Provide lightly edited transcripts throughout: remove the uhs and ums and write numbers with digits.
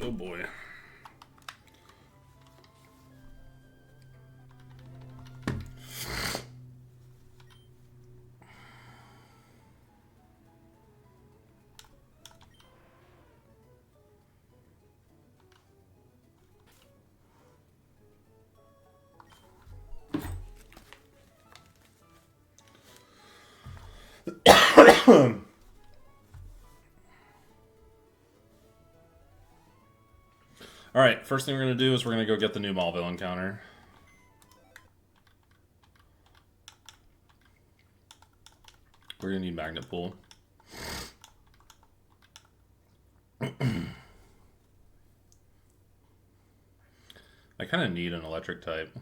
Oh boy. Alright, first thing we're going to do is we're going to go get the new Maulville encounter. We're going to need Magnet Pool. I kind of need an electric type.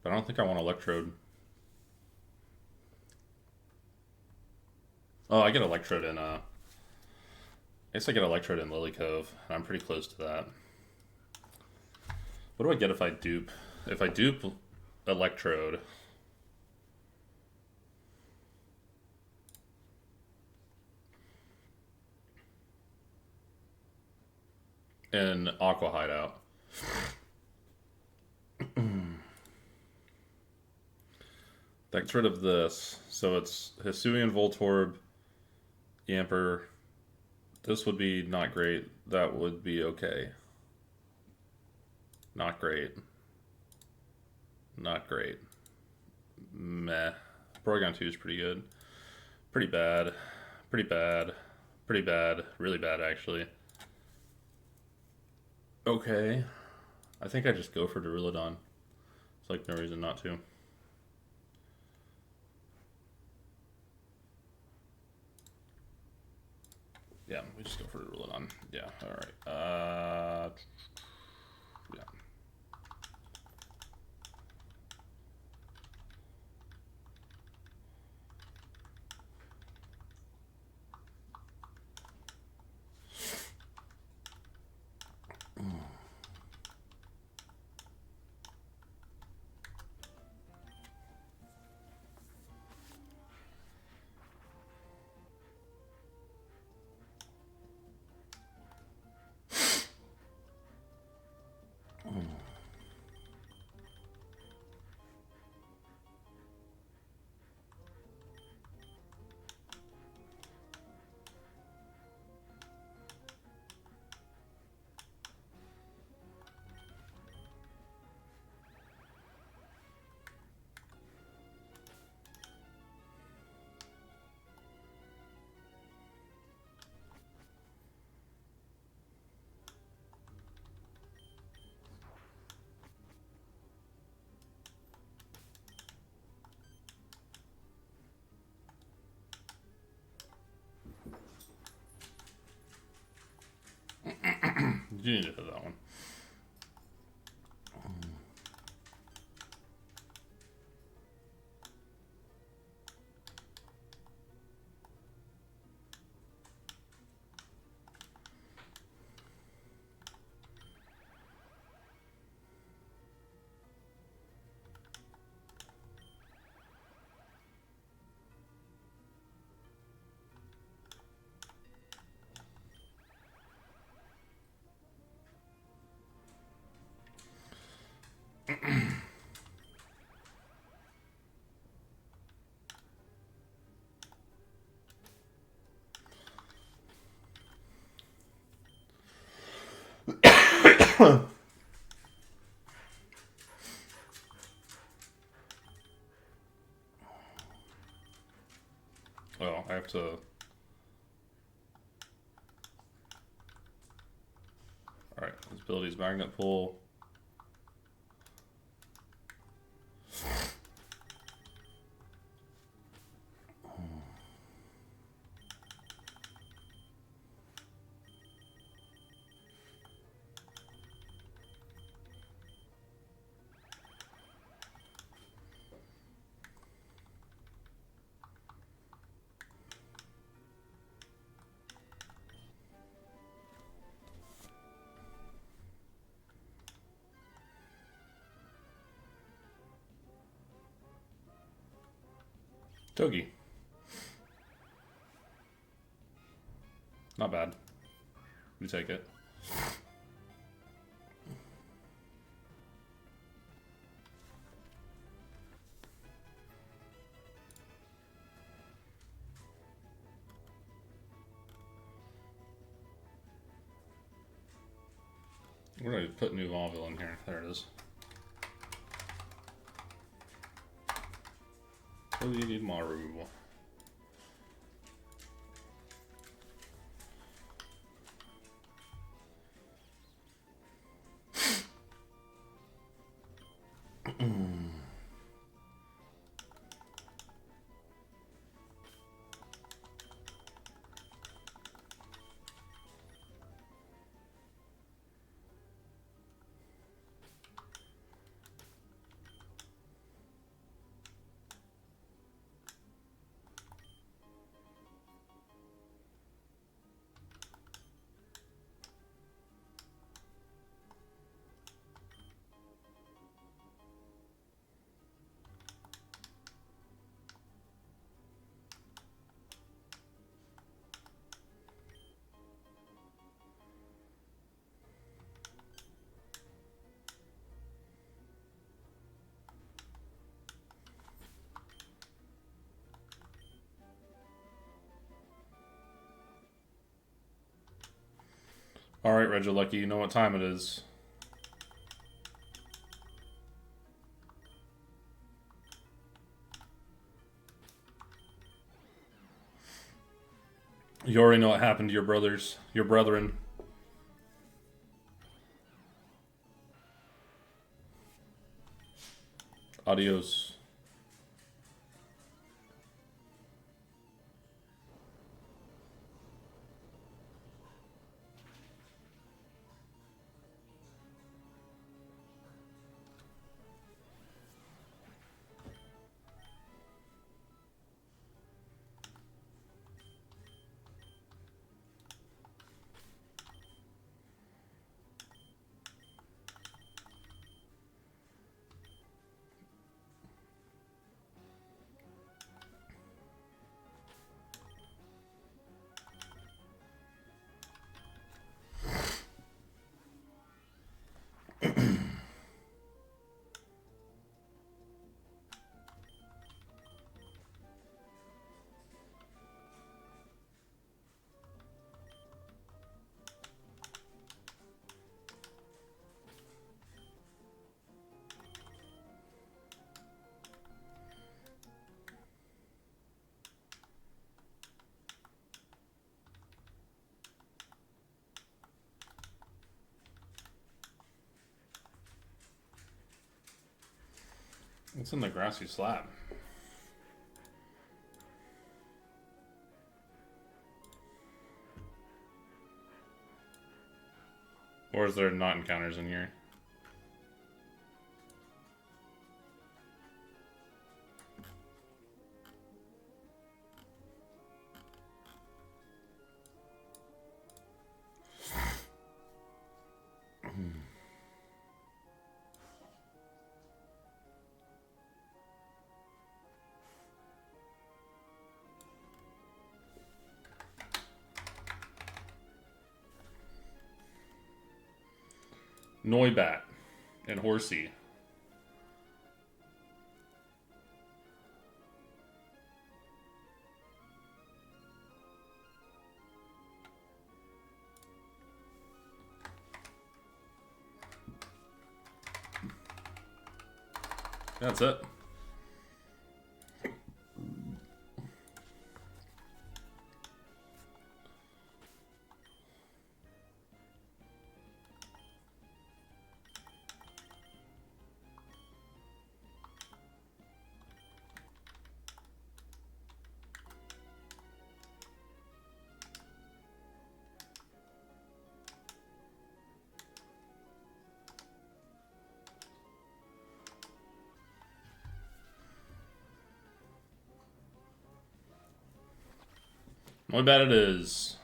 But I don't think I want Electrode. Oh, I get Electrode in, I guess I get Electrode in Lily Cove, and I'm pretty close to that. What do I get if I dupe? If I dupe Electrode... and Aqua Hideout. That gets rid of this. So it's Hisuian Voltorb, Yamper. This would be not great. That would be okay. Not great. Not great. Meh. Porygon 2 is pretty good. Pretty bad. Pretty bad. Pretty bad. Really bad, actually. Okay. I think I just go for Duraludon. It's like no reason not to. Yeah, we just go for Duraludon. Yeah, alright. Yeah. You need to hit that one. Well, I have to... Alright, this ability's Magnet Pull. Togi. Not bad. We take it. Where did I put New Vauville in here? There it is. What do you need more removal? Alright, Regilucky, you know what time it is. You already know what happened to your brothers, your brethren. Adios. What's in the grassy slab? Or is there not encounters in here? Noibat and Horsey. That's it. Noibat it is.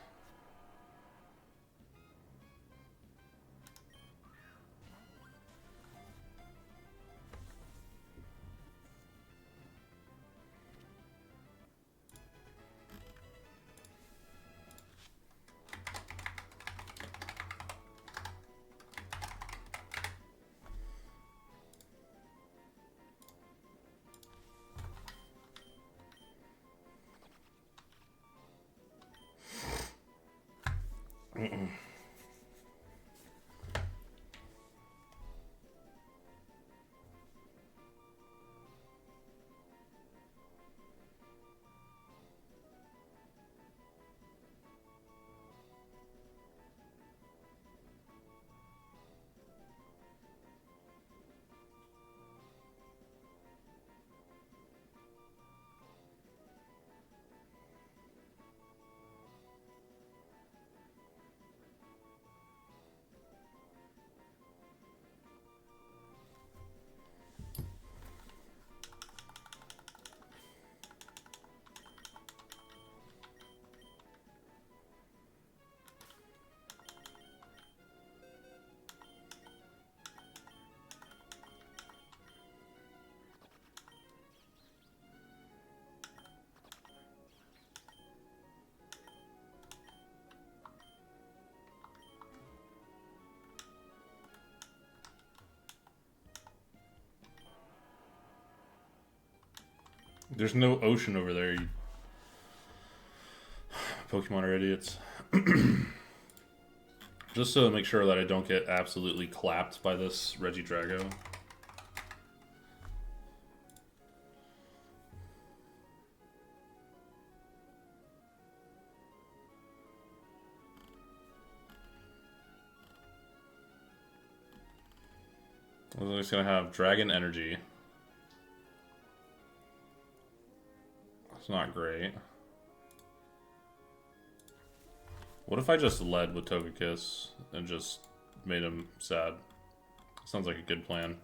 There's no ocean over there. You Pokemon are idiots. Just to make sure that I don't get absolutely clapped by this Regidrago. I'm just gonna have Dragon Energy. It's not great. What if I just led with Togekiss and just made him sad? Sounds like a good plan.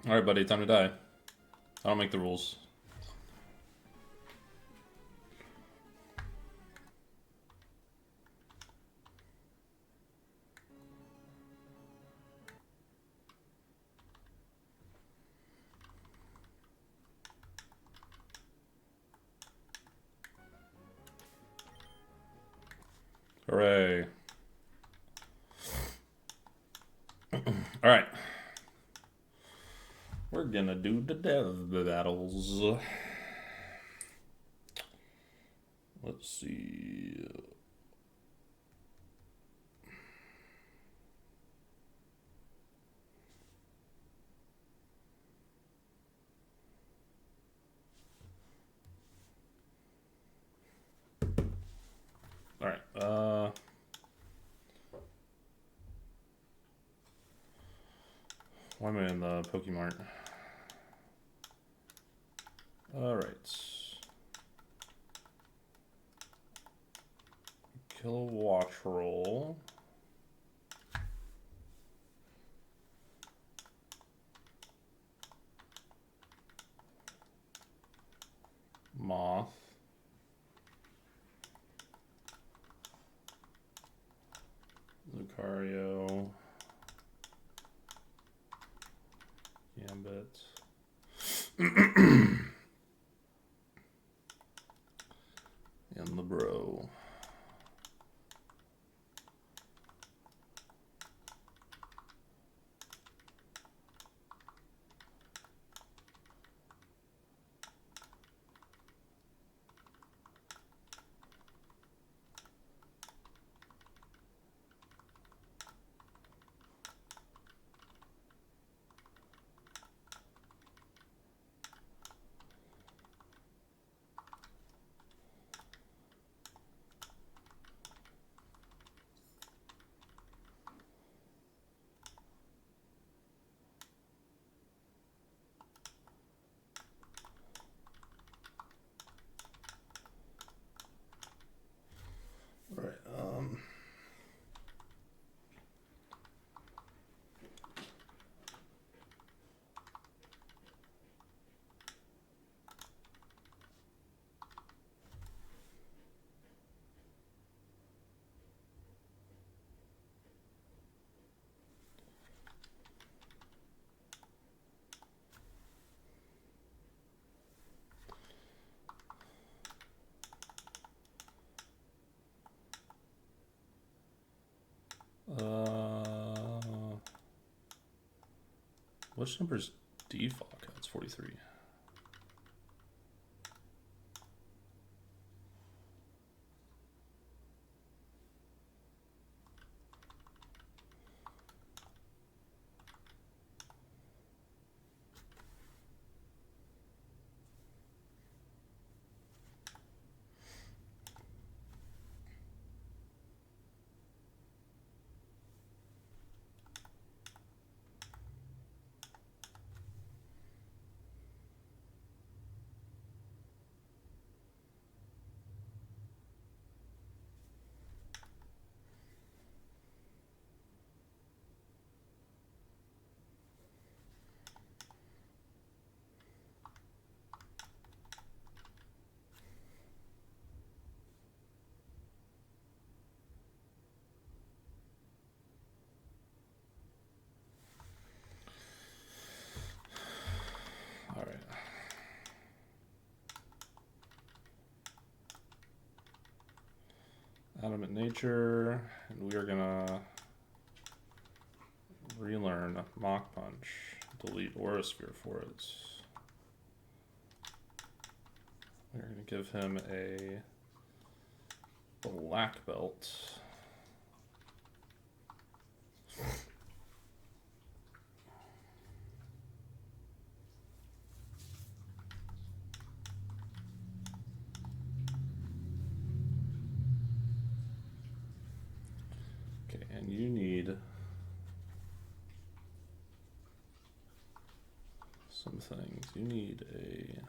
Alright, buddy, time to die. I don't make the rules. Hooray. Alright. We're gonna do the dev battles. Let's see. Alright, why am I in the Pokemart? Alright. Kilowattrel. Moth. Lucario. Gambit. And the bro. Right. Which number's default? It's 43. Adamant Nature, and we are gonna relearn Mock Punch. Delete Aura Sphere for it. We're gonna give him a black belt. Okay, and you need some things. You need a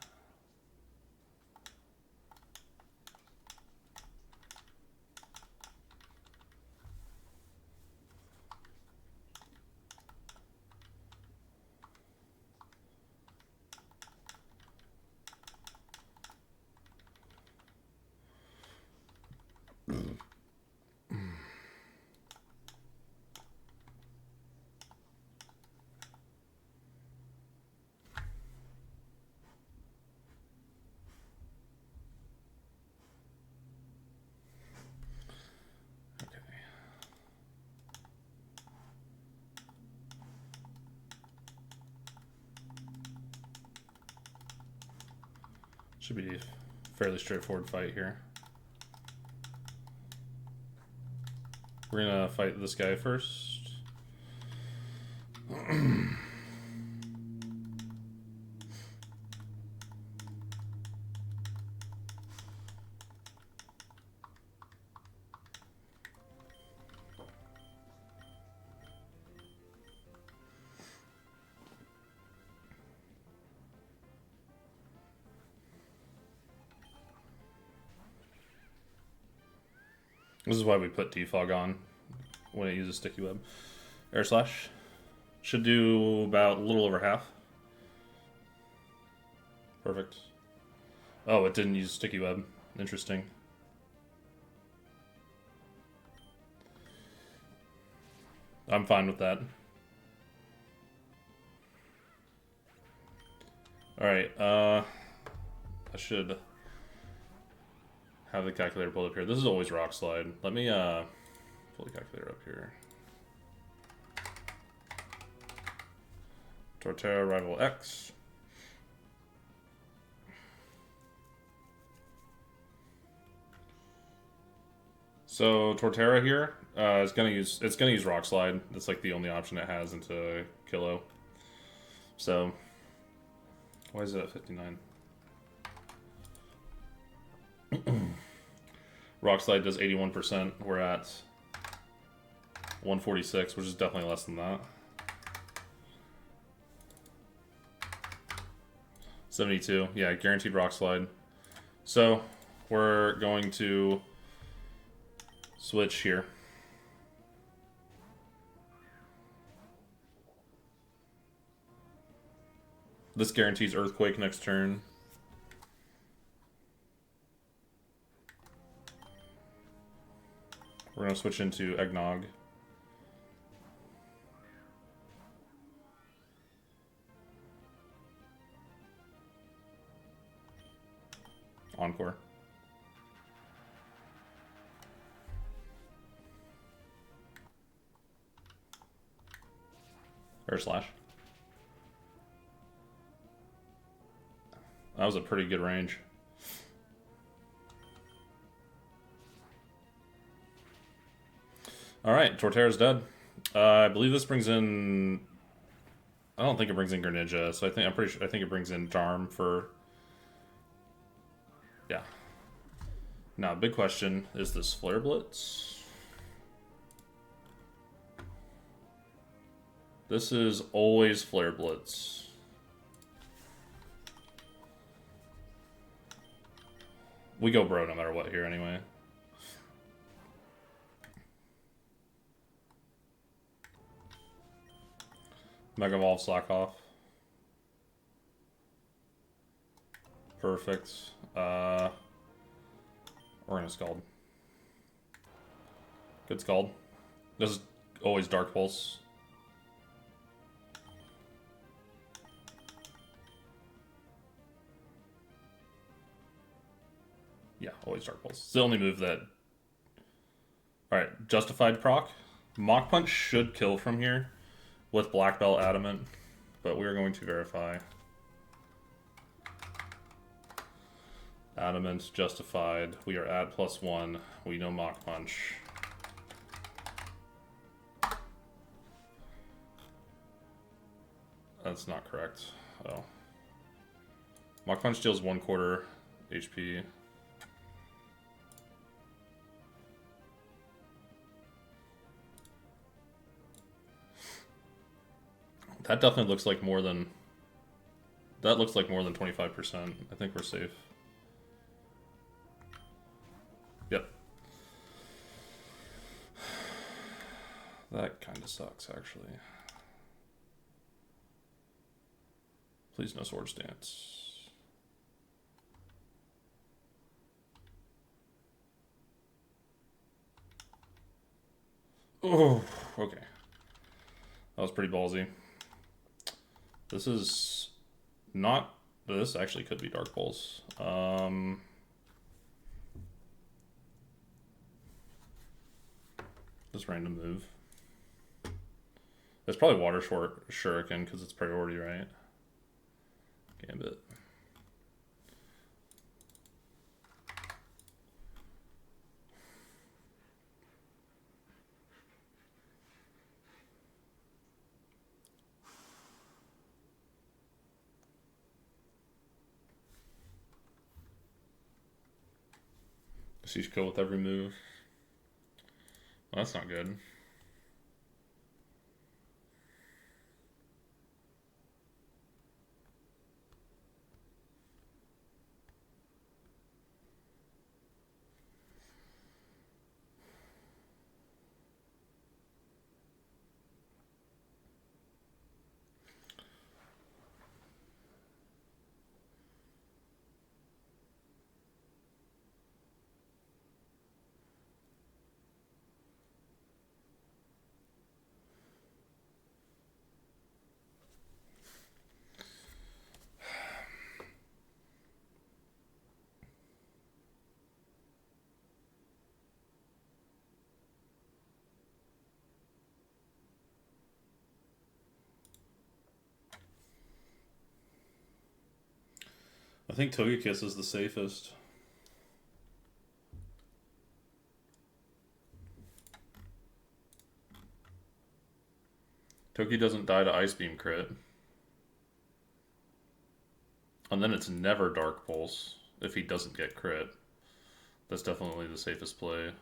should be a fairly straightforward fight here. We're gonna fight this guy first. This is why we put defog on when it uses sticky web. Air slash should do about a little over half. Perfect. Oh, it didn't use sticky web. Interesting. I'm fine with that. Alright, I should have the calculator pulled up here. This is always rock slide. Let me pull the calculator up here. Torterra rival X. So Torterra here is gonna use rock slide. That's like the only option it has into Kilo. So why is it at 59? Rock slide does 81%. We're at 146, which is definitely less than that. 72, yeah, guaranteed rock slide. So we're going to switch here. This guarantees earthquake next turn. We're going to switch into eggnog. Encore. Air slash. That was a pretty good range. All right, Torterra's dead. I believe this brings in. I don't think it brings in Greninja, so I'm pretty sure. I think it brings in Darm for. Yeah. Now, big question: is this Flare Blitz? This is always Flare Blitz. We go bro no matter what here anyway. Mega Evolve Slack off. Perfect. We're gonna Scald. Good Scald. This is always Dark Pulse. Yeah, always Dark Pulse. It's the only move that Justified proc. Mach Punch should kill from here with Black Belt Adamant, but we're going to verify. Adamant, Justified. We are at +1. We know Mach Punch. That's not correct. Oh. Mach Punch deals 1/4 HP. That definitely looks like more than... That looks like more than 25%. I think we're safe. Yep. That kind of sucks, actually. Please no Swords Dance. Oh, okay. That was pretty ballsy. This is not... This actually could be Dark Pulse. This random move. It's probably Water Shuriken because it's priority, right? Gambit. So you should go with every move. Well, that's not good. I think Togekiss is the safest. Toki doesn't die to Ice Beam crit. And then it's never Dark Pulse if he doesn't get crit. That's definitely the safest play.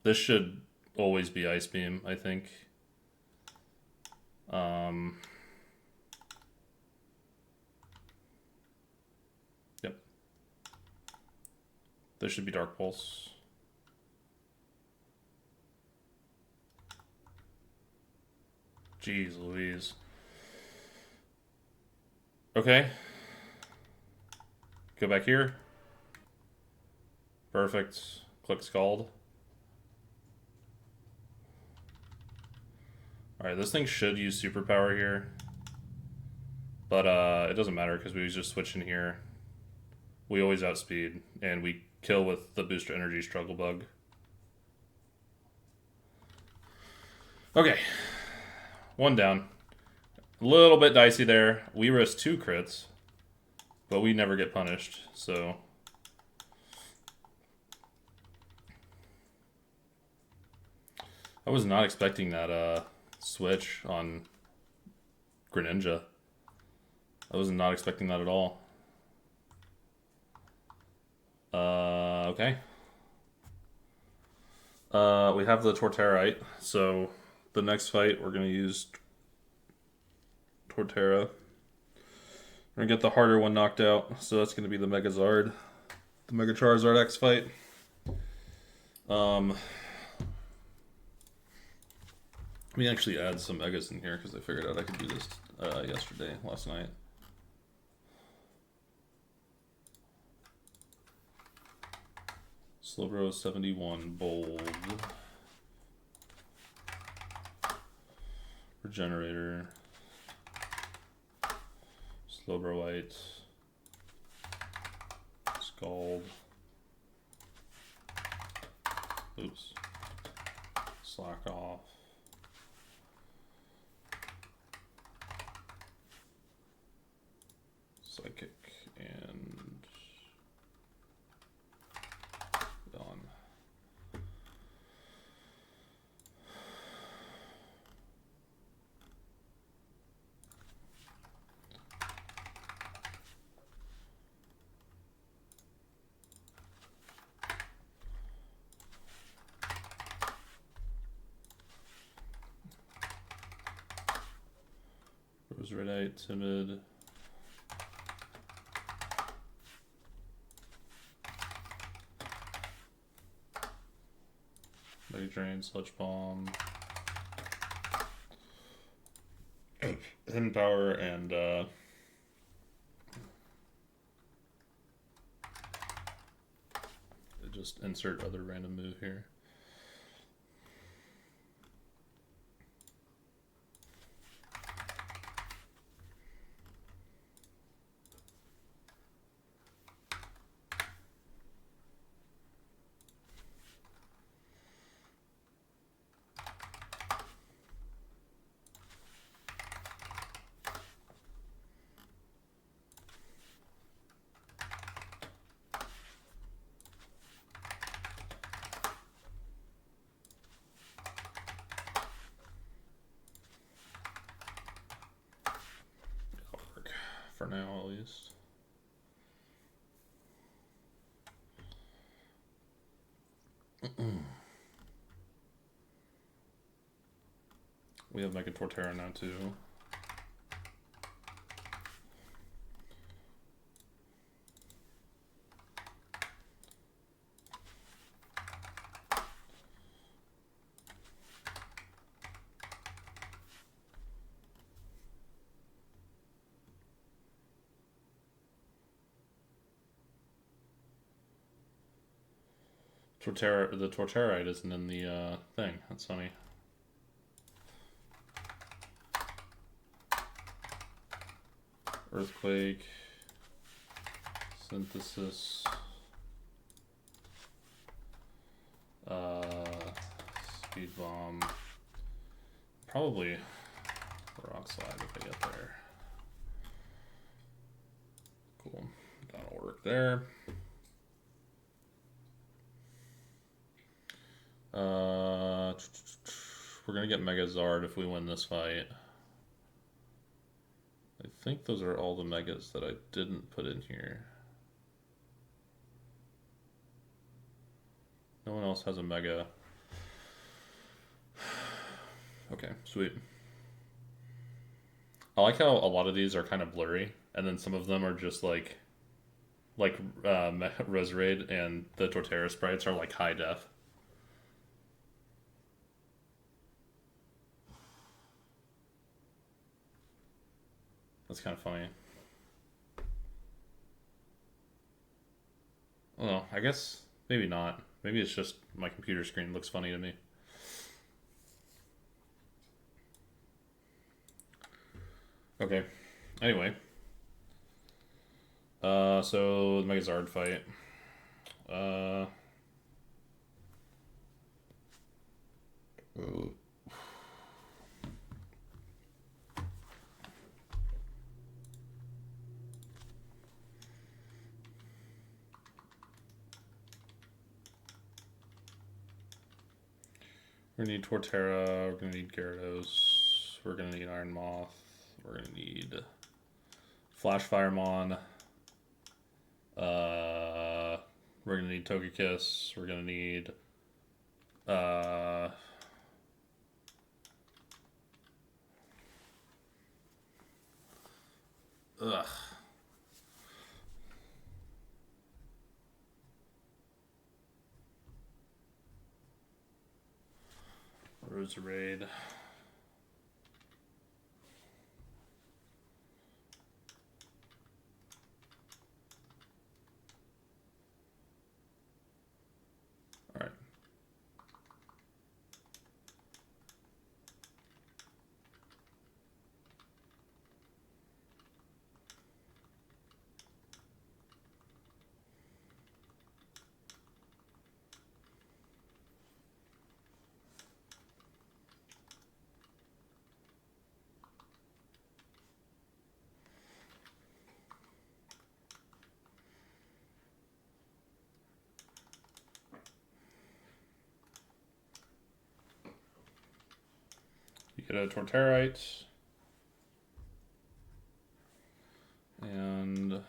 This should always be Ice Beam, I think. Yep. This should be Dark Pulse. Jeez Louise. Okay. Go back here. Perfect. Click Scald. Alright, this thing should use Superpower here. But it doesn't matter because we just switch in here. We always outspeed, and we kill with the Booster Energy Struggle Bug. Okay. One down. A little bit dicey there. We risk 2 crits, but we never get punished, so... I was not expecting that switch on Greninja. I was not expecting that at all. Okay. We have the Torterrite, so the next fight we're going to use Torterra. We're going to get the harder one knocked out, so that's going to be the Megazard. The Mega Charizard X fight. Let me actually add some megas in here because I figured out I could do this last night. Slowbro 71, bold. Regenerator. Slowbro white. Scald. Oops. Slack off. Psychic and Dawn. Rose Redite, Timid. Mega Drain, Sludge Bomb. Hidden Power and just insert other random move here. For now, at least. We have Mega Torterra now too. The Torterrite isn't in the thing. That's funny. Earthquake, Synthesis, Speed Bomb, probably Rock Slide if I get there. Cool, that'll work there. We're gonna get Mega Zard if we win this fight. I think those are all the megas that I didn't put in here. No one else has a mega. Okay, sweet. I like how a lot of these are kind of blurry, and then some of them are just like Resurade and the Torterra sprites are like high def. That's kind of funny. Well, I guess maybe not. Maybe it's just my computer screen looks funny to me. Okay. Anyway. So the Megazard fight. We're gonna need Torterra, we're gonna need Gyarados, we're gonna need Iron Moth, we're gonna need Flash Firemon, we're gonna need Togekiss, we're gonna need Roserade. get a Torterite. And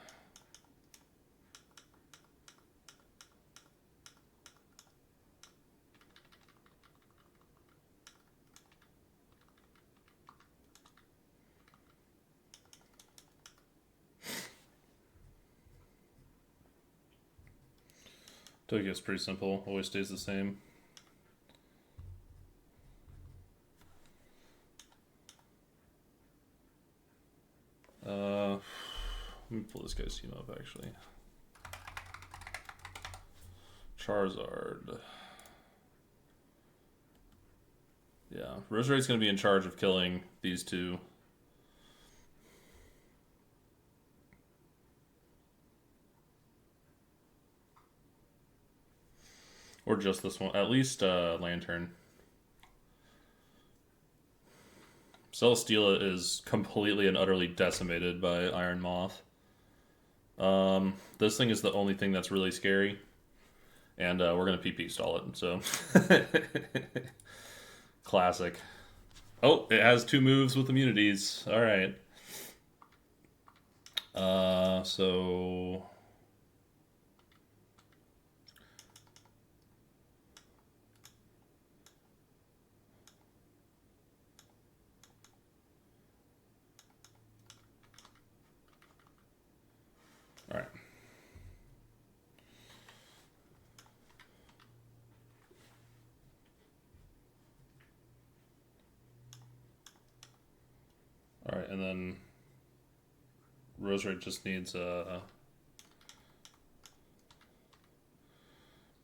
Tokyo's pretty simple, always stays the same. Let me pull this guy's team up actually. Charizard. Yeah, Roserade's going to be in charge of killing these two. Or just this one. At least Lantern. Celesteela is completely and utterly decimated by Iron Moth. This thing is the only thing that's really scary. And we're going to PP stall it, so... Classic. Oh, it has 2 moves with immunities. Alright. So... Alright. Alright, and then Roserade just needs a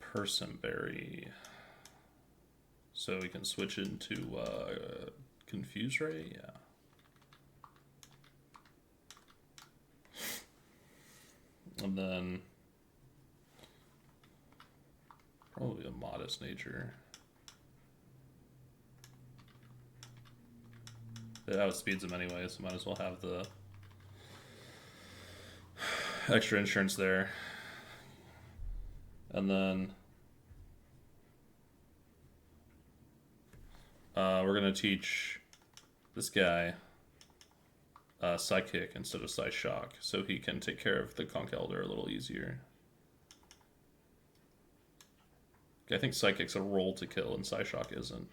Persimberry. So we can switch into Confuse Ray? Yeah. And then probably a Modest Nature. It outspeeds him anyway, so might as well have the extra insurance there. And then we're going to teach this guy Psychic instead of Psyshock, so he can take care of the Conch Elder a little easier. I think Psychic's a roll to kill and Psyshock isn't.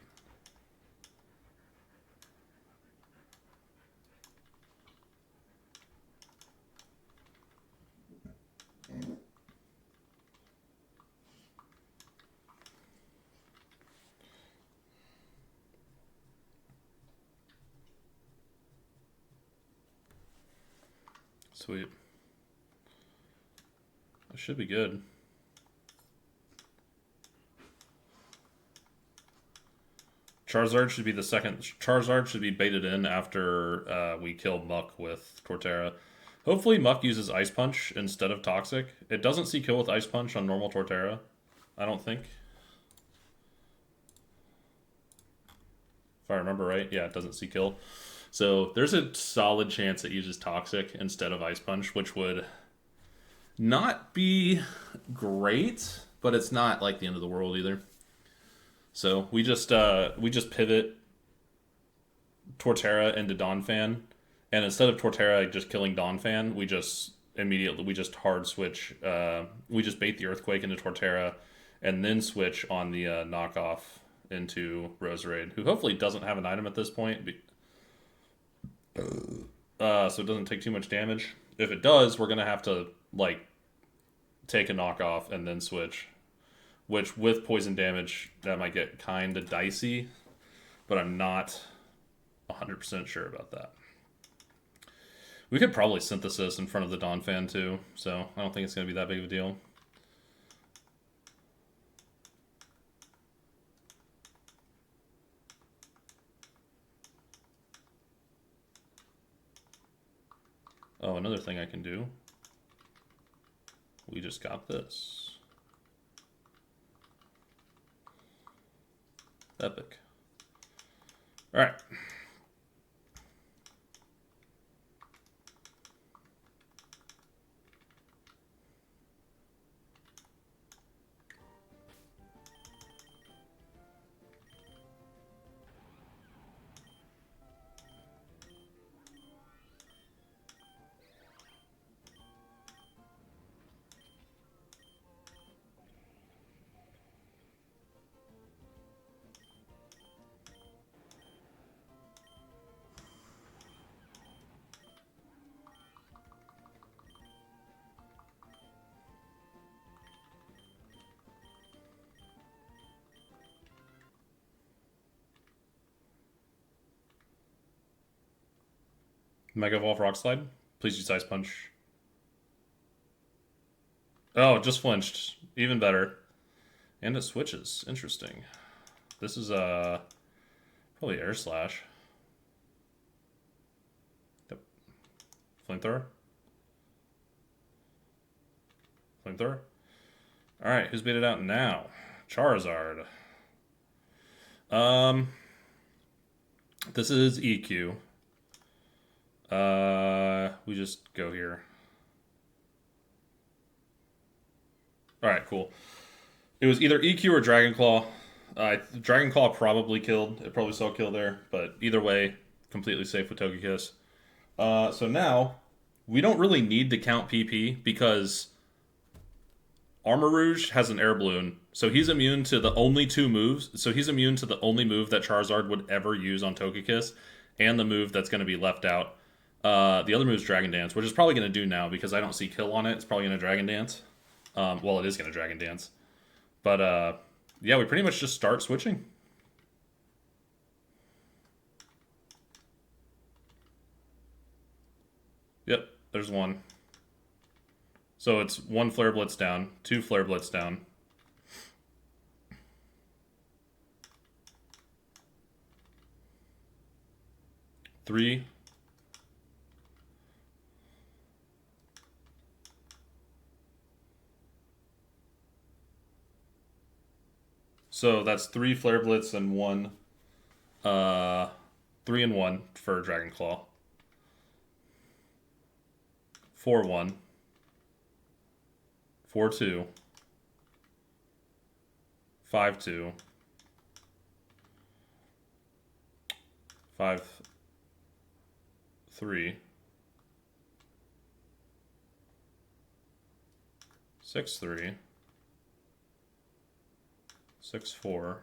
Sweet. That should be good. Charizard should be the second. Charizard should be baited in after we kill Muck with Torterra. Hopefully Muck uses Ice Punch instead of Toxic. It doesn't see kill with Ice Punch on normal Torterra, I don't think. If I remember right, yeah, it doesn't see kill. So there's a solid chance it uses Toxic instead of Ice Punch, which would not be great, but it's not like the end of the world either. So we just pivot Torterra into Donphan, and instead of Torterra just killing Donphan, we just hard switch. We just bait the Earthquake into Torterra, and then switch on the knockoff into Roserade, who hopefully doesn't have an item at this point. So it doesn't take too much damage. If it does, we're gonna have to like take a knockoff and then switch, which with poison damage that might get kind of dicey, but I'm not 100% sure about that. We could probably Synthesis in front of the Donphan too, so I don't think it's gonna be that big of a deal. Oh, another thing I can do. We just got this. Epic. Alright. Mega Evolve Rock Slide. Please use Ice Punch. Oh, it just flinched. Even better. And it switches. Interesting. This is probably Air Slash. Yep. Flamethrower. Flamethrower. Alright, who's beat it out now? Charizard. This is EQ. We just go here. Alright, cool. It was either EQ or Dragon Claw. Dragon Claw probably killed. It probably saw kill there, but either way, completely safe with Togekiss. So now, we don't really need to count PP because Armor Rouge has an Air Balloon, so he's immune to the only two moves. So he's immune to the only move that Charizard would ever use on Togekiss, and the move that's going to be left out. The other move is Dragon Dance, which is probably going to do now because I don't see kill on it. It's probably going to Dragon Dance. Well, it is going to Dragon Dance. But, yeah, we pretty much just start switching. Yep, there's one. So it's one Flare Blitz down, two Flare Blitz down. Three. So that's three Flare Blitz and one, 3 and 1 for Dragon Claw. 4-1. 4-2. 5-2. 5-3. 6-3. 6-4.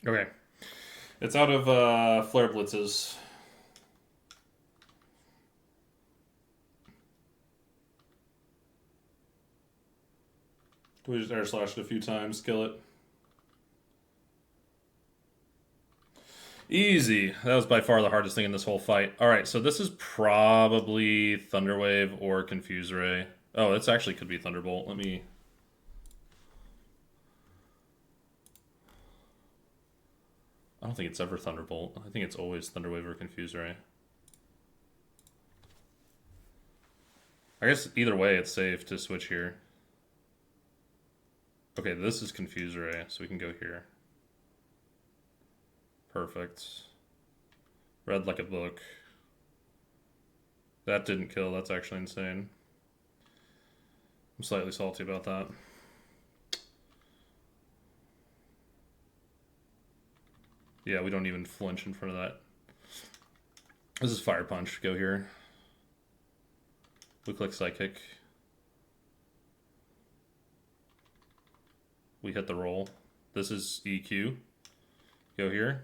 Okay. It's out of Flare Blitzes. We just Air Slashed a few times, kill it. Easy. That was by far the hardest thing in this whole fight. Alright, so this is probably Thunder Wave or Confuse Ray. Oh, this actually could be Thunderbolt. Let me... I don't think it's ever Thunderbolt. I think it's always Thunder Wave or Confuse Ray. I guess either way it's safe to switch here. Okay, this is Confuse Ray, so we can go here. Perfect. Read like a book. That didn't kill, that's actually insane. I'm slightly salty about that. Yeah, we don't even flinch in front of that. This is Fire Punch. Go here. We click Psychic. We hit the roll. This is EQ. Go here.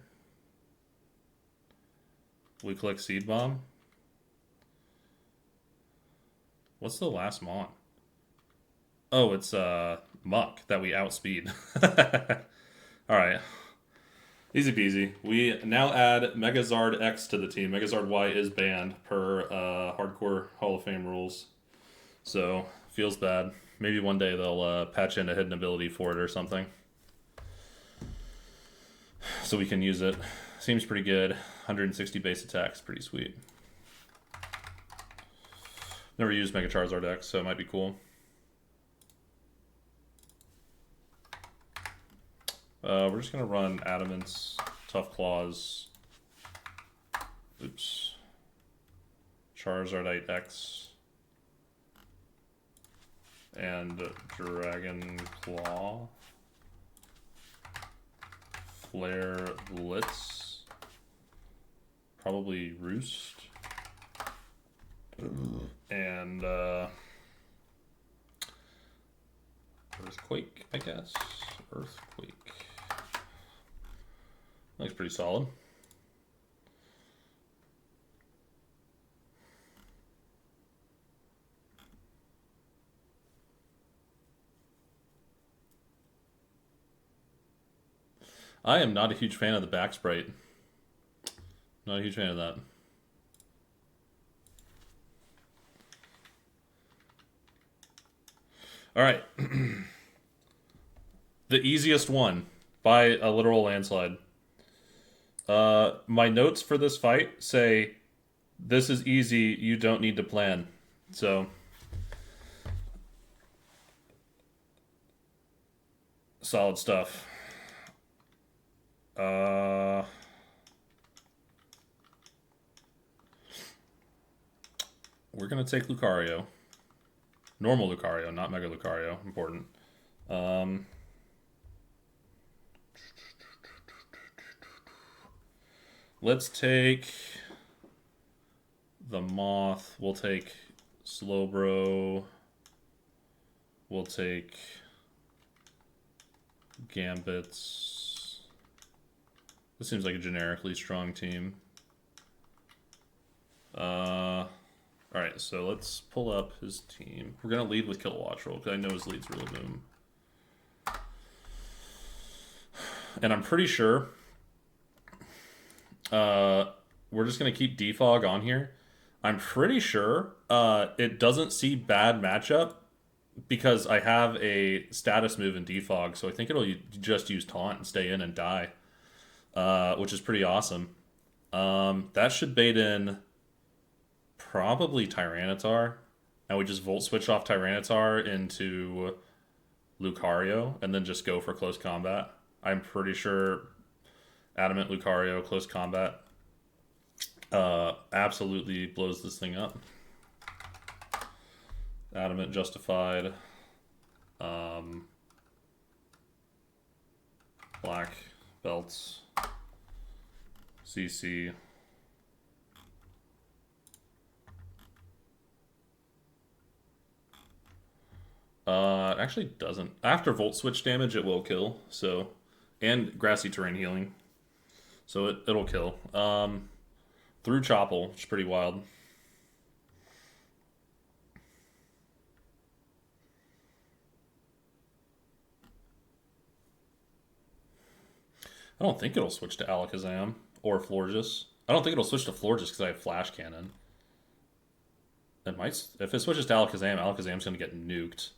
We click Seed Bomb. What's the last Mon? Oh, it's Muck that we outspeed. Alright. Easy peasy. We now add Megazard X to the team. Megazard Y is banned per Hardcore Hall of Fame rules. So, feels bad. Maybe one day they'll patch in a hidden ability for it or something. So we can use it. Seems pretty good. 160 base attacks, pretty sweet. Never used Mega Charizard decks, so it might be cool. We're just gonna run Adamants, Tough Claws. Oops. Charizardite X. And Dragon Claw. Flare Blitz. Probably Roost. And Earthquake, I guess. Earthquake. Looks pretty solid. I am not a huge fan of the back sprite. Not a huge fan of that. All right. The easiest one by a literal landslide. My notes for this fight say, "This is easy. You don't need to plan." So, solid stuff. We're gonna take Lucario. Normal Lucario, not Mega Lucario. Important. Let's take the Moth. We'll take Slowbro. We'll take Gambits. This seems like a generically strong team. Alright, so let's pull up his team. We're going to lead with Kilowattrel, because I know his lead's Rillaboom. And I'm pretty sure we're just going to keep Defog on here. I'm pretty sure it doesn't see bad matchup because I have a status move in Defog, so I think it'll just use Taunt and stay in and die, which is pretty awesome. That should bait in probably Tyranitar, and we just Volt Switch off Tyranitar into Lucario, and then just go for close combat. I'm pretty sure Adamant Lucario close combat absolutely blows this thing up. Adamant Justified. Black Belts. CC. It actually doesn't. After Volt Switch damage, it will kill. So, and Grassy Terrain Healing. So it'll kill. Through Choppel, which is pretty wild. I don't think it'll switch to Alakazam or Florges. I don't think it'll switch to Florges because I have Flash Cannon. It might. If it switches to Alakazam, Alakazam's going to get nuked.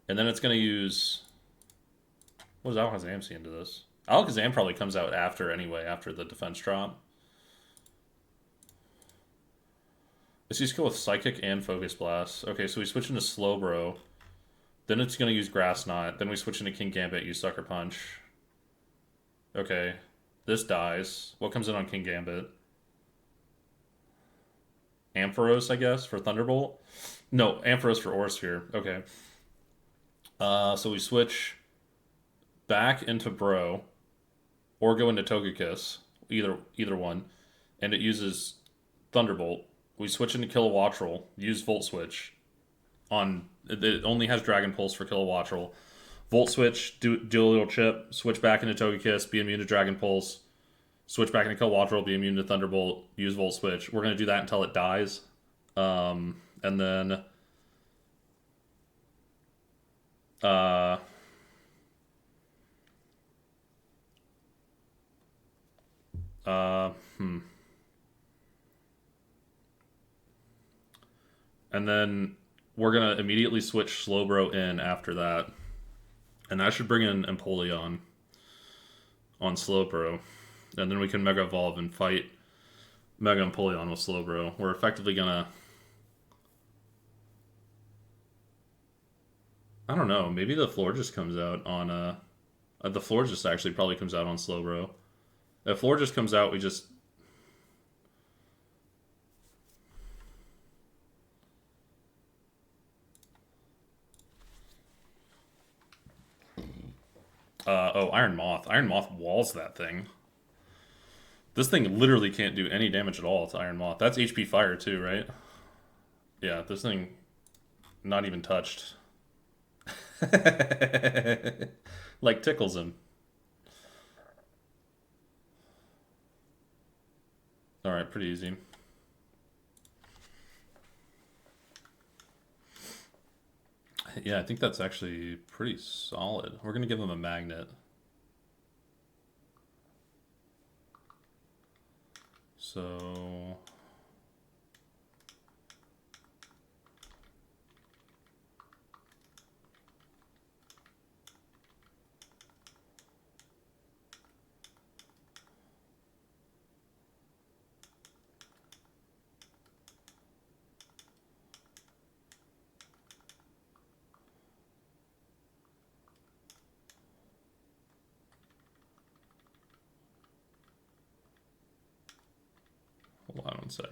And then it's going to use... What does Alakazam see into this? Alakazam probably comes out after anyway, after the defense drop. Let's just go with Psychic and Focus Blast. Okay, so we switch into Slowbro. Then it's going to use Grass Knot. Then we switch into King Gambit, use Sucker Punch. Okay, this dies. What comes in on King Gambit? Ampharos, I guess, for Thunderbolt? No, Ampharos for Aurasphere. Okay. So we switch back into Bro, or go into Togekiss, either one, and it uses Thunderbolt. We switch into Kilowattrel, use Volt Switch. It only has Dragon Pulse for Kilowattrel. Volt Switch, do a little chip, switch back into Togekiss, be immune to Dragon Pulse, switch back into Kilowattrel, be immune to Thunderbolt, use Volt Switch. We're going to do that until it dies. And then... And then we're going to immediately switch Slowbro in after that. And that should bring in Empoleon on Slowbro, and then we can Mega Evolve and fight Mega Empoleon with Slowbro. We're effectively gonna... I don't know, maybe the Florges comes out on... the Florges actually probably comes out on Slowbro. If Florges comes out, we just... oh, Iron Moth. Iron Moth walls that thing. This thing literally can't do any damage at all to Iron Moth. That's HP Fire too, right? Yeah, this thing not even touched. Like tickles him. Alright, pretty easy. Yeah, I think that's actually pretty solid. We're going to give him a magnet. So... Hold on one sec.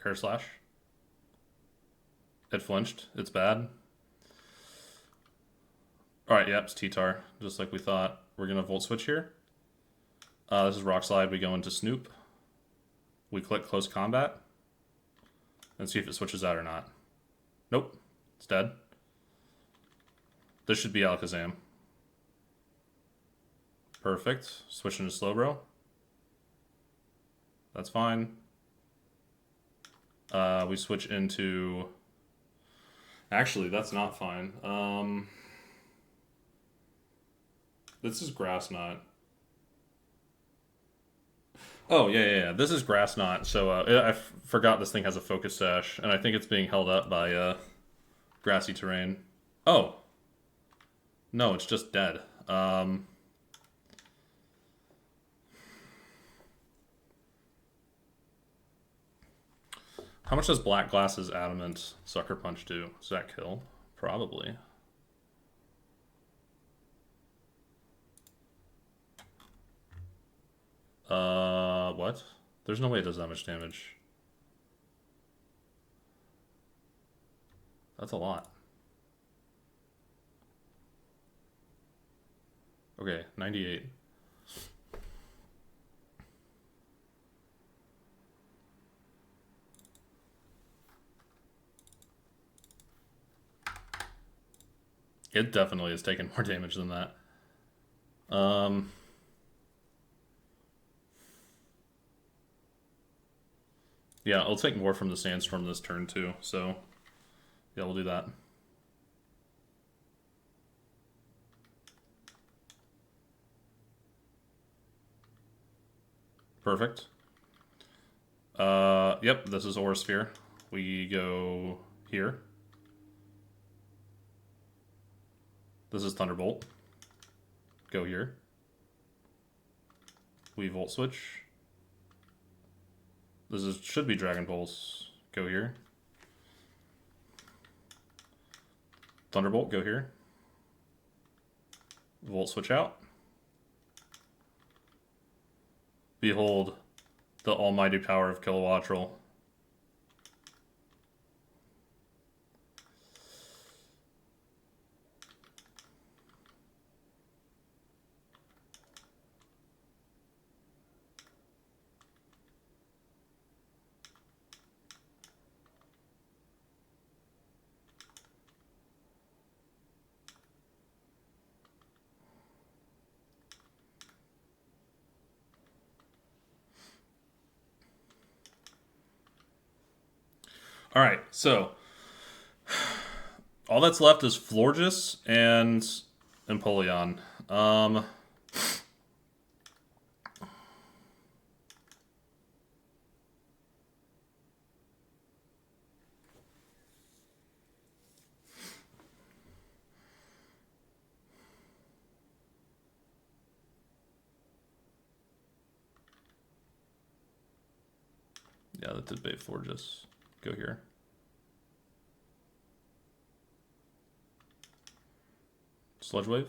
Air Slash. It flinched. It's bad. Alright, yep, it's T-Tar. Just like we thought. We're going to Volt Switch here. This is Rock Slide. We go into Snoop. We click Close Combat. And see if it switches out or not. Nope. It's dead. This should be Alakazam. Perfect. Switch into Slowbro. That's fine. We switch into... Actually, that's not fine. This is Grass Knot. Oh, yeah. This is Grass Knot. So I forgot this thing has a Focus Sash, and I think it's being held up by grassy terrain. Oh. No, it's just dead. How much does Black Glass's Adamant Sucker Punch do? Does that kill? Probably. What? There's no way it does that much damage. That's a lot. Okay, 98. It definitely has taken more damage than that. Yeah, I'll take more from the Sandstorm this turn too, so yeah, we'll do that. Perfect. Yep, this is Aura Sphere. We go here. This is Thunderbolt. Go here. We Volt Switch. Should be Dragon Pulse. Go here. Thunderbolt, go here. Volt Switch out. Behold the almighty power of Kilowattrel. All right, so All that's left is Florges and Empoleon. Yeah, that did bait Florges. Go here. Sludge Wave.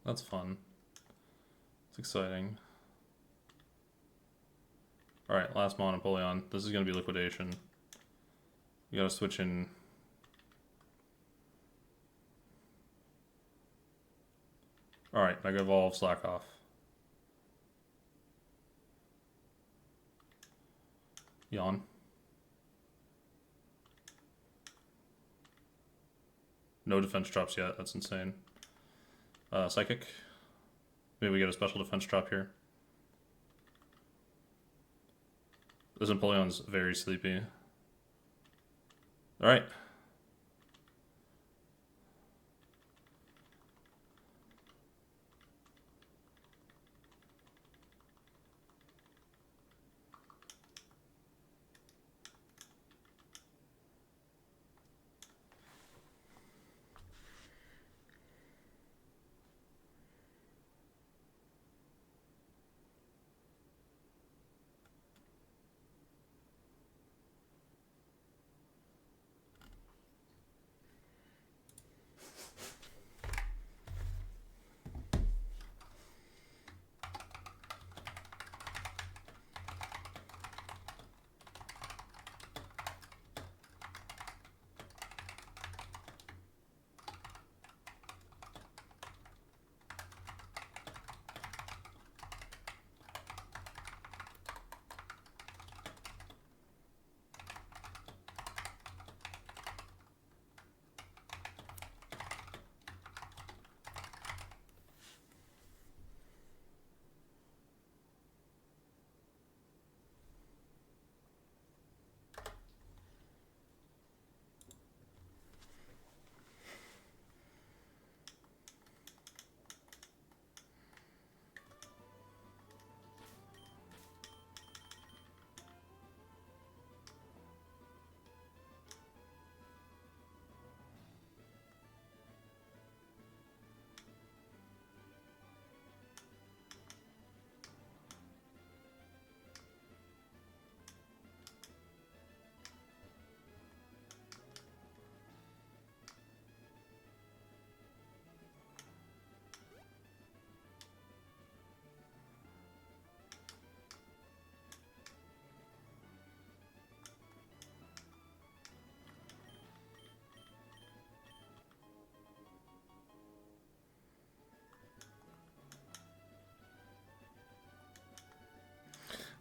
That's fun. It's exciting. Alright, last mon Empoleon. This is going to be liquidation. We gotta switch in. Alright, Mega Evolve, slack off. Yawn. No defense drops yet, that's insane. Psychic. Maybe we get a special defense drop here. This Empoleon's very sleepy. Alright.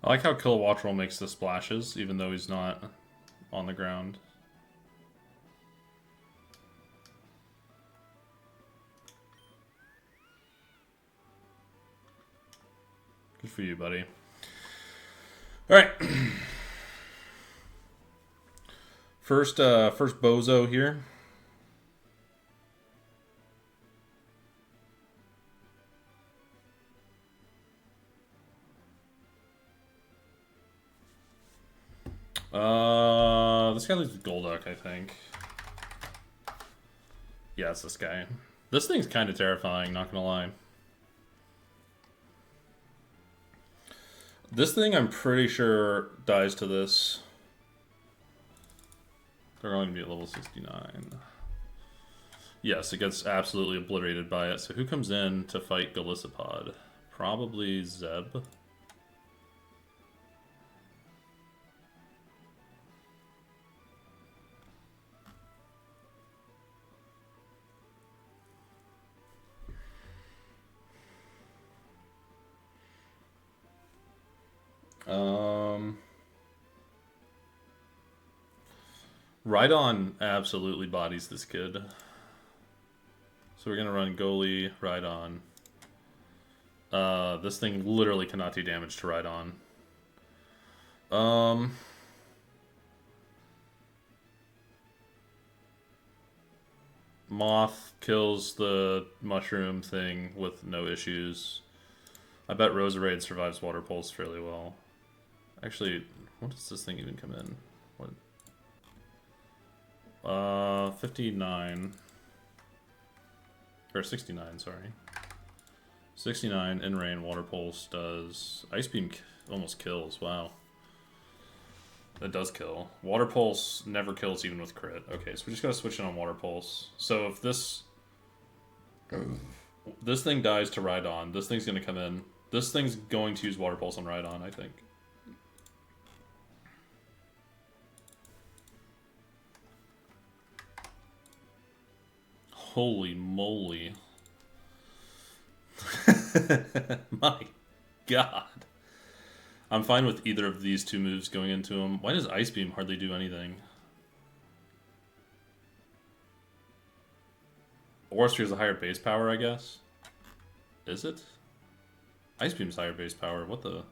I like how Kilowattrel makes the splashes, even though he's not on the ground. Good for you, buddy. Alright. First Bozo here. This guy loses Golduck, I think. Yeah, it's this guy. This thing's kind of terrifying, not gonna lie. This thing, I'm pretty sure, dies to this. They're going to be at level 69. Yes, it gets absolutely obliterated by it. So who comes in to fight Golisopod? Probably Zeb. Rhydon absolutely bodies this kid. So we're gonna run Goalie, Rhydon. This thing literally cannot do damage to Rhydon. Moth kills the mushroom thing with no issues. I bet Roserade survives Water Pulse fairly well. Actually, what does this thing even come in? What? 59. Or 69, sorry. 69 in rain, Water Pulse does... Ice Beam almost kills, wow. It does kill. Water Pulse never kills even with crit. Okay, so we just gotta switch it on Water Pulse. So if this thing dies to Rhydon, this thing's gonna come in. This thing's going to use Water Pulse on Rhydon, I think. Holy moly. My god. I'm fine with either of these two moves going into him. Why does Ice Beam hardly do anything? Aura has a higher base power, I guess. Is it? Ice Beam's higher base power. What the...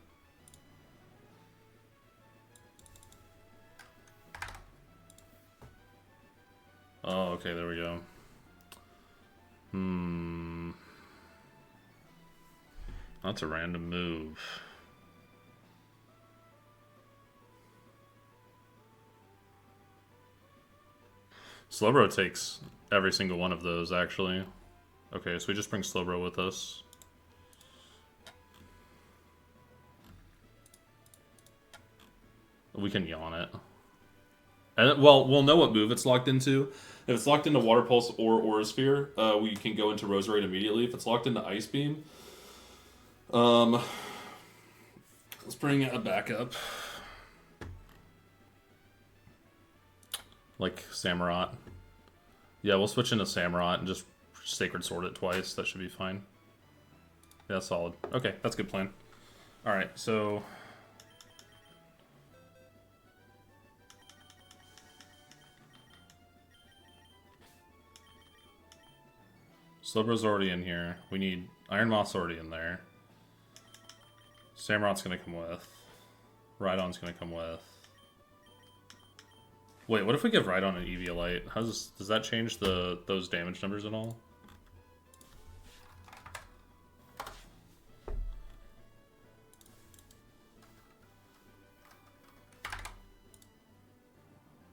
Oh, okay, there we go. That's a random move. Slowbro takes every single one of those, actually. Okay, so we just bring Slowbro with us. We can yawn it. And, well, we'll know what move it's locked into. If it's locked into Water Pulse or Aura Sphere, we can go into Roserade immediately. If it's locked into Ice Beam, let's bring a backup. Like Samurott. Yeah, we'll switch into Samurott and just Sacred Sword it twice. That should be fine. Yeah, solid. Okay, that's a good plan. Alright, so... Slowbro's already in here. We need... Iron Moth's already in there. Samurott's gonna come with. Rhydon's gonna come with. Wait, what if we give Rhydon an Eviolite? Does that change those damage numbers at all?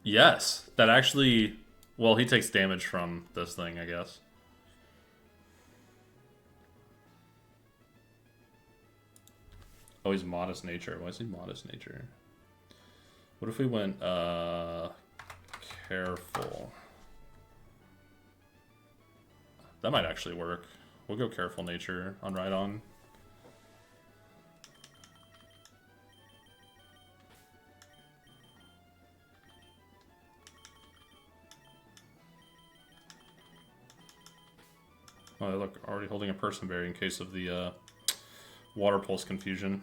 Yes, that actually... Well, he takes damage from this thing, I guess. Oh, he's Modest Nature. Why is he Modest Nature? What if we went, Careful? That might actually work. We'll go Careful Nature on Rhydon. Oh, look, already holding a Person Berry in case of the, Water Pulse confusion.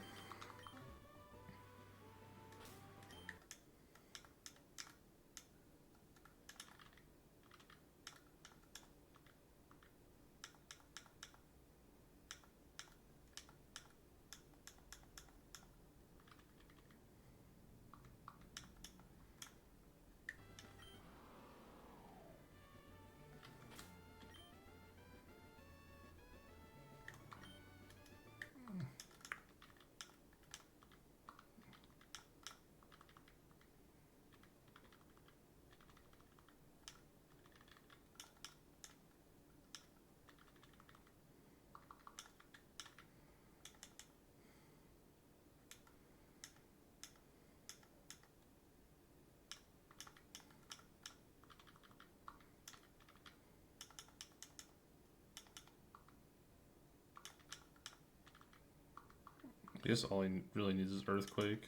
I guess all he really needs is Earthquake.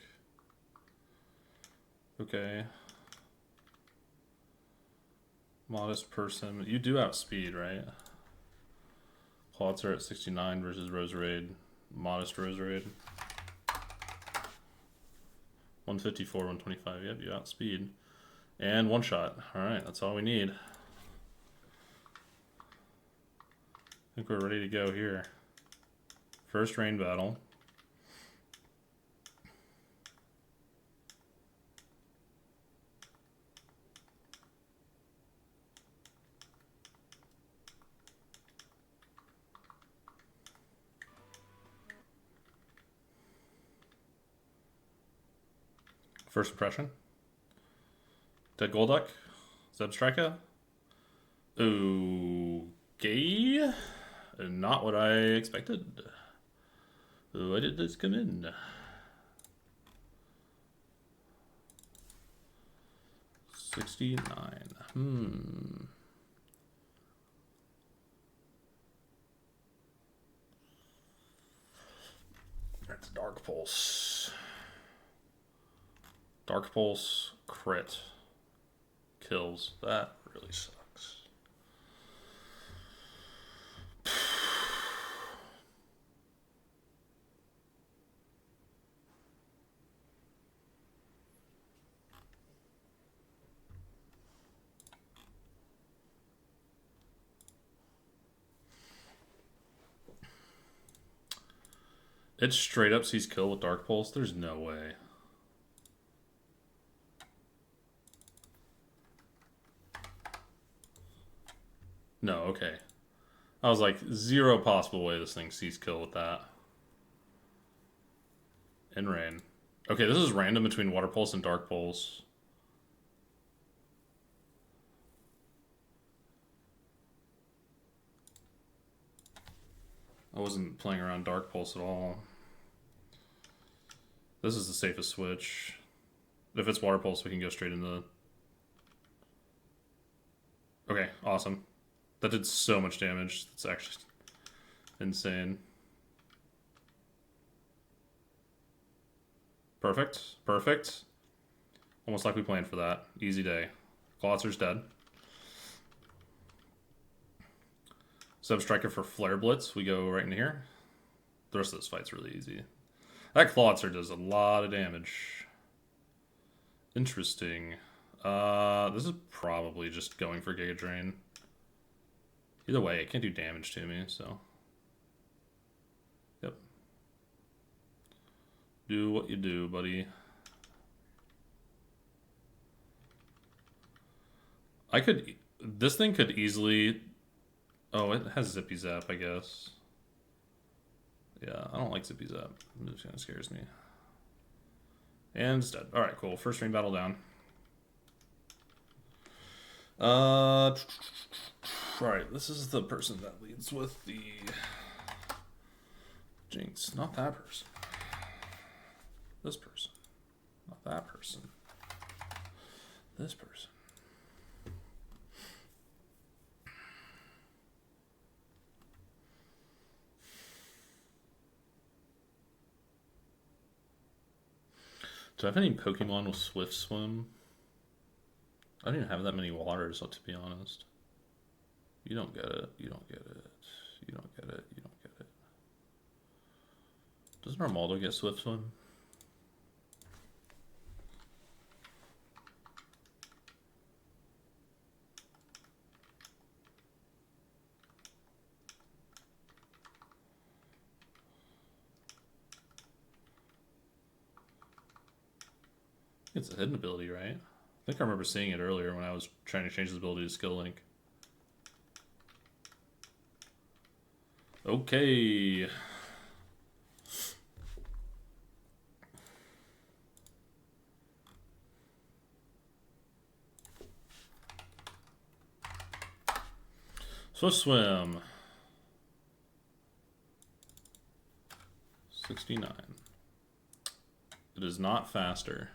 Okay. Modest Person. You do outspeed, right? Plots are at 69 versus Roserade. Modest Roserade. 154, 125. Yep, you outspeed. And one shot. Alright, that's all we need. I think we're ready to go here. First rain battle. First impression? Dead Golduck? Zebstrika? Okay. Not what I expected. Why did this come in? 69. That's Dark Pulse. Dark Pulse crit. Kills. That really sucks. It straight up sees kill with Dark Pulse? There's no way. No, okay. I was like, zero possible way this thing sees kill with that. And rain. Okay, this is random between Water Pulse and Dark Pulse. I wasn't playing around Dark Pulse at all. This is the safest switch. If it's Water Pulse, we can go straight into... Okay, awesome. That did so much damage. It's actually insane. Perfect. Perfect. Almost like we planned for that. Easy day. Glotzer's dead. Substriker for Flare Blitz. We go right in here. The rest of this fight's really easy. That Klotzer does a lot of damage. Interesting. This is probably just going for Giga Drain. Either way, it can't do damage to me, so... Yep. Do what you do, buddy. I could... This thing could easily... Oh, it has Zippy Zap, I guess. Yeah, I don't like Zippy Zap. It just kind of scares me. And it's dead. Alright, cool. First ring battle down. Alright, this is the person that leads with the Jinx. Not that person. This person. Not that person. This person. Do I have any Pokemon with Swift Swim? I don't even have that many waters, to be honest. You don't get it. You don't get it. You don't get it. You don't get it. Doesn't Armaldo get Swift Swim? It's a hidden ability, right? I think I remember seeing it earlier when I was trying to change his ability to Skill Link. Okay. Swift Swim. 69. It is not faster.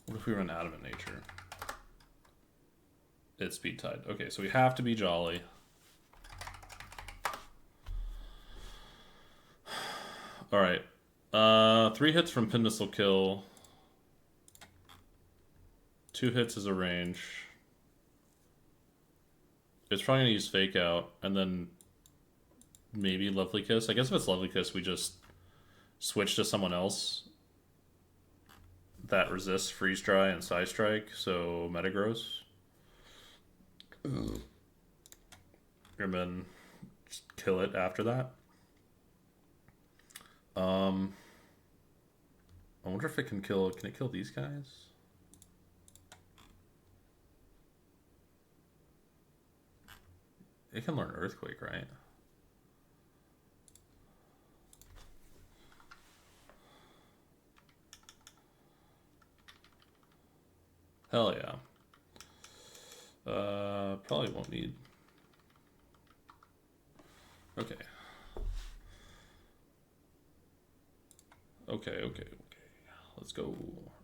What if we run Adamant Nature? It's Speed Tide. Okay, so we have to be Jolly. Alright. 3 hits from Pin Missile kill. 2 hits is a range. It's probably gonna use Fake Out, and then maybe Lovely Kiss. I guess if it's Lovely Kiss, we just switch to someone else that resists Freeze Dry and Psy Strike, so Metagross. And then just kill it after that. I wonder if it can kill... Can it kill these guys? It can learn Earthquake, right? Hell yeah. Probably won't need. Okay. Okay. Let's go.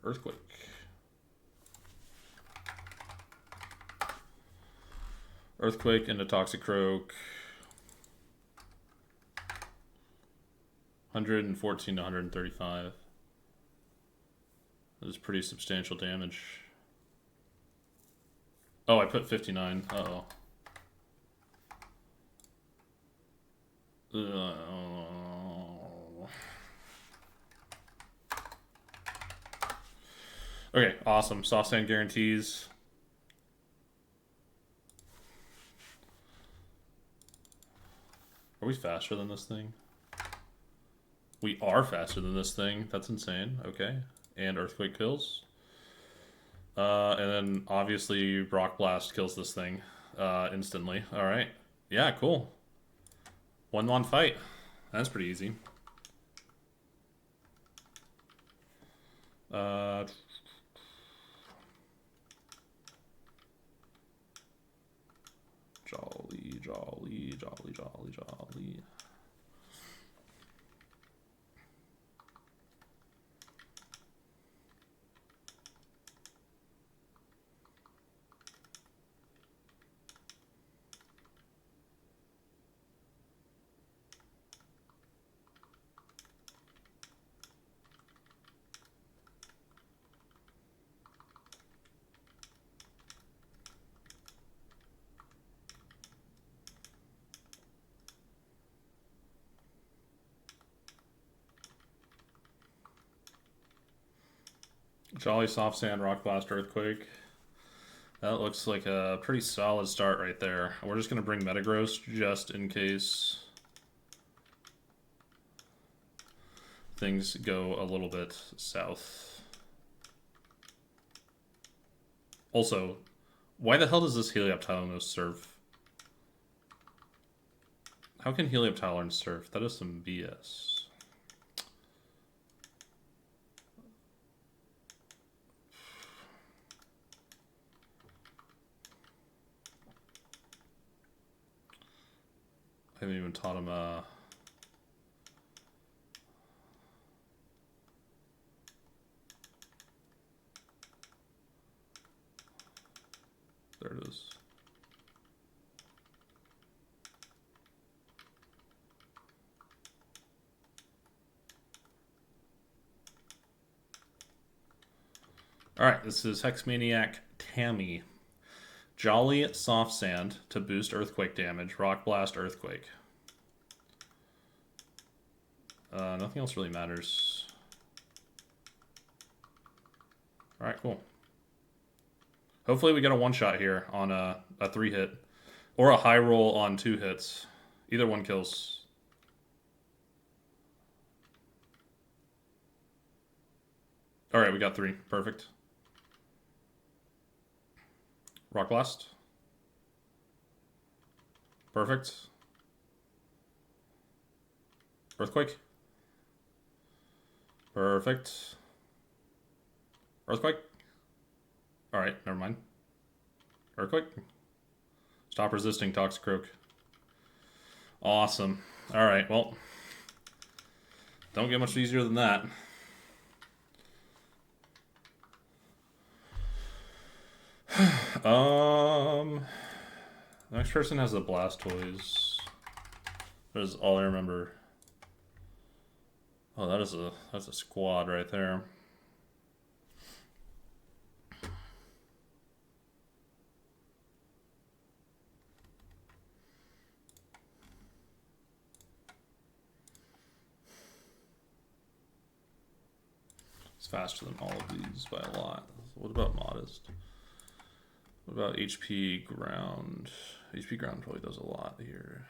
Earthquake. Earthquake into Toxicroak. 114 to 135. That is pretty substantial damage. Oh, I put 59. Uh-oh. Okay, awesome. Soft sand guarantees. Are we faster than this thing? We are faster than this thing. That's insane. Okay. And Earthquake kills. And then obviously Rock Blast kills this thing instantly. Alright. Yeah, cool. 1-1 fight. That's pretty easy. Jolly. Jolly, Soft Sand, Rock Blast, Earthquake. That looks like a pretty solid start right there. We're just going to bring Metagross just in case things go a little bit south. Also, why the hell does this Helioptile know Surf? How can Helioptile learn Surf? That is some BS. I haven't even taught him there it is. Alright, this is Hexmaniac Tammy. Jolly, Soft Sand to boost Earthquake damage. Rock Blast, Earthquake. Nothing else really matters. Alright, cool. Hopefully we get a one-shot here on a 3-hit. Or a high roll on 2 hits. Either one kills. Alright, we got 3. Perfect. Rock Blast. Perfect. Earthquake. Perfect. Earthquake. Alright, never mind. Earthquake. Stop resisting, Toxicroak. Awesome. Alright, well. Don't get much easier than that. The next person has the Blastoise. That is all I remember. Oh, that's a squad right there. It's faster than all of these by a lot. What about Modest? What about HP Ground? HP Ground probably does a lot here.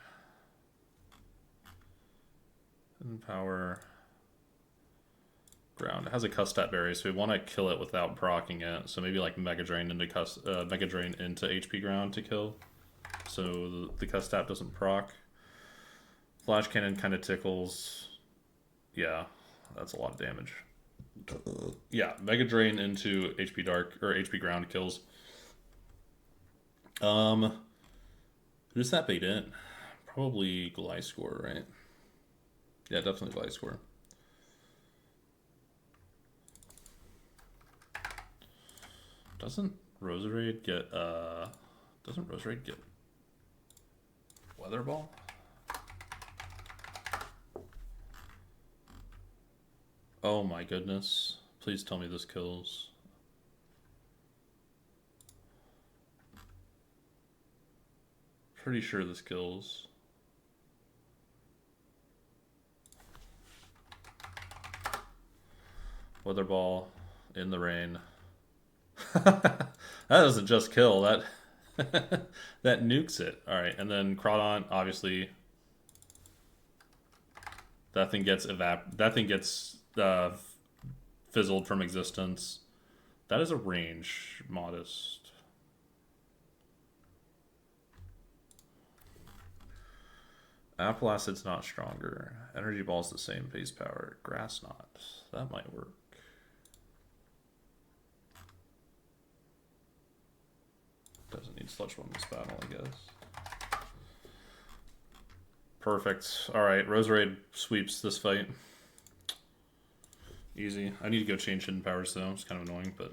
And Power Ground. It has a Custat Berry, so we want to kill it without proccing it. So maybe like Mega Drain into HP Ground to kill. So the Custat doesn't proc. Flash Cannon kind of tickles. Yeah, that's a lot of damage. Yeah, Mega Drain into HP Dark or HP Ground kills. Um, who's that bait in? Probably Gliscor, right? Yeah, definitely Gliscor. Doesn't Roserade get doesn't Roserade get Weather Ball? Oh my goodness. Please tell me this kills. Pretty sure this kills. Weather Ball in the rain. That doesn't just kill, that that nukes it. Alright, and then Crawdon, obviously that thing gets fizzled from existence. That is a range modest. Apple Acid's not stronger. Energy Ball's the same base power. Grass not. That might work. Doesn't need Sludge Bomb this battle, I guess. Perfect. Alright, Roserade sweeps this fight. Easy. I need to go change hidden powers though. It's kind of annoying, but...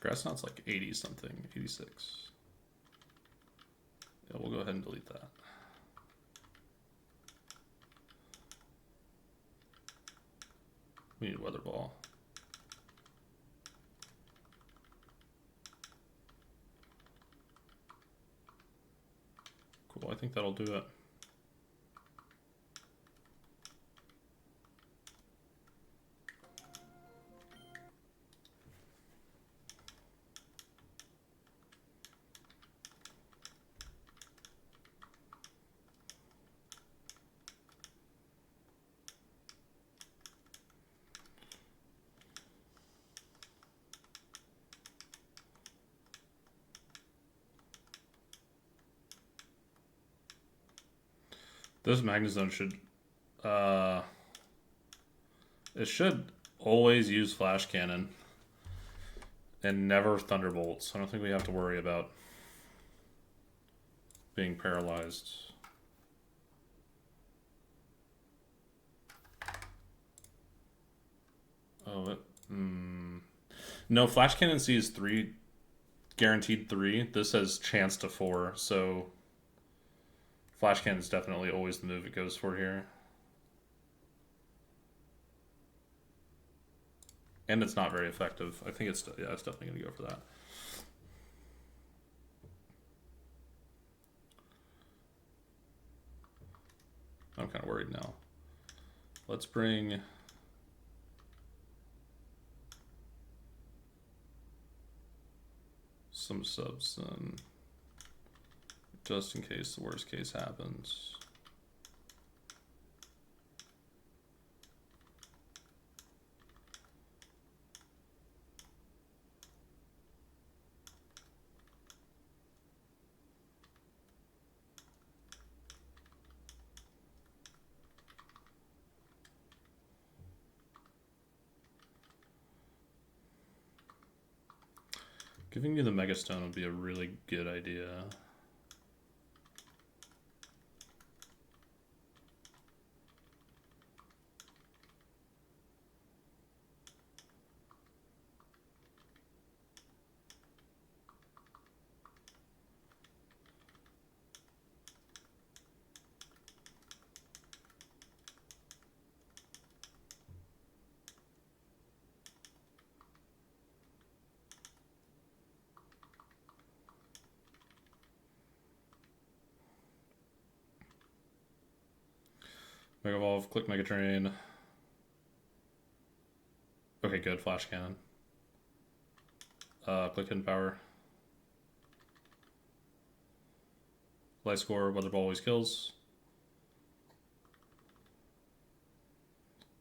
Grassnot's like 80 something, 86. Yeah, we'll go ahead and delete that. We need Weather Ball. Cool, I think that'll do it. This Magnezone should, it should always use Flash Cannon and never Thunderbolts. I don't think we have to worry about being paralyzed. Oh, no, Flash Cannon sees 3, guaranteed 3. This has chance to 4, so Flash Cannon is definitely always the move it goes for here. And it's not very effective. I think it's, yeah, it's definitely going to go for that. I'm kind of worried now. Let's bring... some subs then, just in case the worst case happens. Giving you the Mega Stone would be a really good idea. Mega Evolve, click Mega Train. Okay, good. Flash Cannon. Click Hidden Power. Life Score, Weather Ball always kills.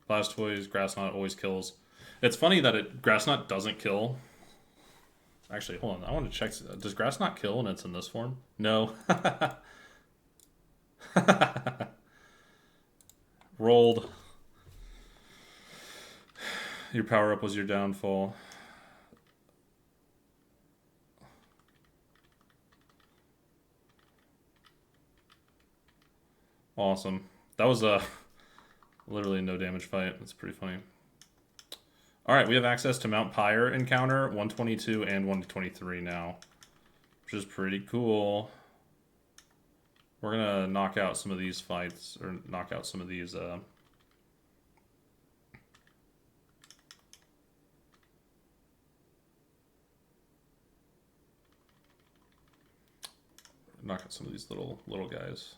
Blastoise, Grass Knot always kills. It's funny that Grass Knot doesn't kill. Actually, hold on. I want to check. Does Grass Knot kill when it's in this form? No. Rolled. Your power up was your downfall. Awesome. That was a literally no damage fight. That's pretty funny. All right, we have access to Mount Pyre encounter 122 and 123 now, which is pretty cool. We're gonna knock out some of these fights, or knock out some of these. Knock out some of these little guys.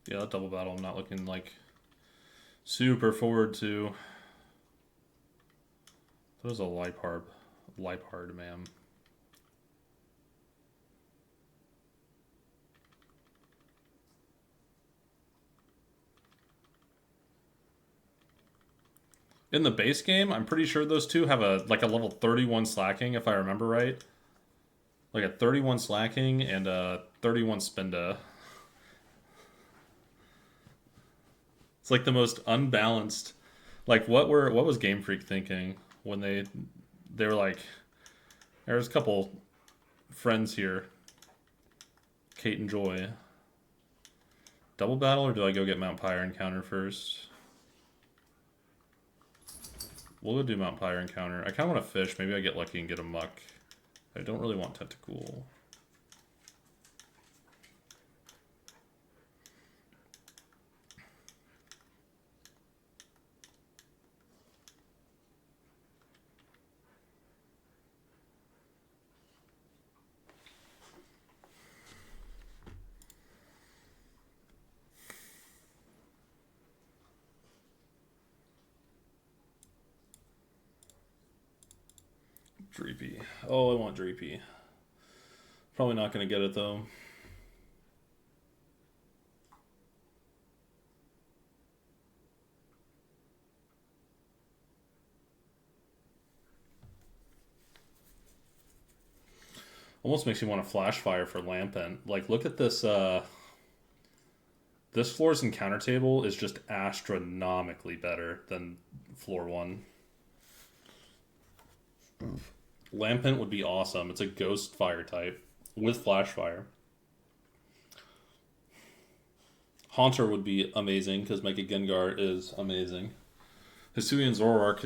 Yeah, that double battle I'm not looking like super forward to. That was a Lipard, ma'am. In the base game, I'm pretty sure those two have a level 31 slacking, if I remember right. Like a 31 slacking and a 31 spinda. It's like the most unbalanced. Like what was Game Freak thinking when they were like, there's a couple friends here, Kate and Joy. Double battle, or do I go get Mount Pyre encounter first? We'll go do Mount Pyre encounter. I kind of want to fish. Maybe I get lucky and get a muck. I don't really want Tentacool. Dreepy. Oh, I want Dreepy. Probably not going to get it, though. Almost makes you want to Flash Fire for Lampent. Like, look at this, this floor's encounter table is just astronomically better than floor 1. Lampent would be awesome. It's a ghost fire type with Flash Fire. Haunter would be amazing because Mega Gengar is amazing. Hisuian Zoroark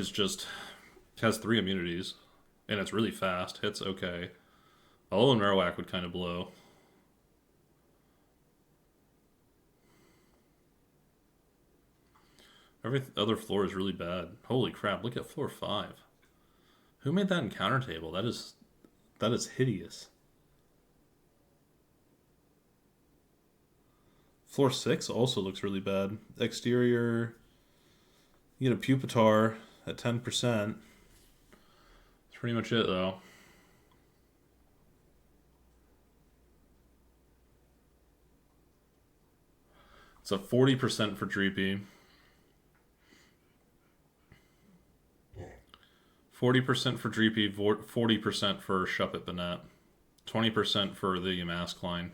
has 3 immunities and it's really fast. Hits okay. Alolan Marowak would kind of blow. Every other floor is really bad. Holy crap, look at floor 5. Who made that encounter table? That is hideous. Floor 6 also looks really bad. Exterior, you get a Pupitar at 10%. That's pretty much it, though. It's a 40% for Dreepy. 40% for Dreepy, 40% for Shuppet Banette, 20% for the Yamask line.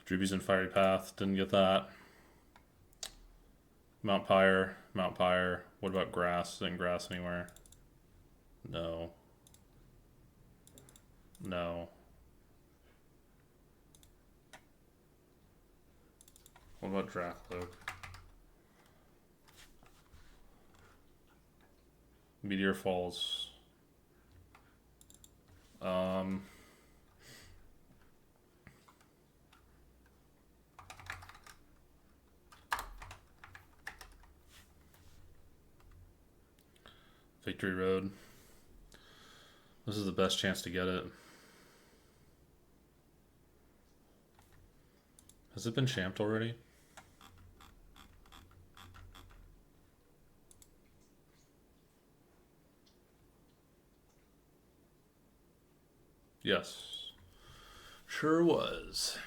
Dreepy's in Fiery Path, didn't get that. Mount Pyre, Mount Pyre. What about grass? Isn't grass anywhere? No. No. What about Draft Oak? Meteor Falls. Victory Road. This is the best chance to get it. Has it been champed already? Yes. Sure was.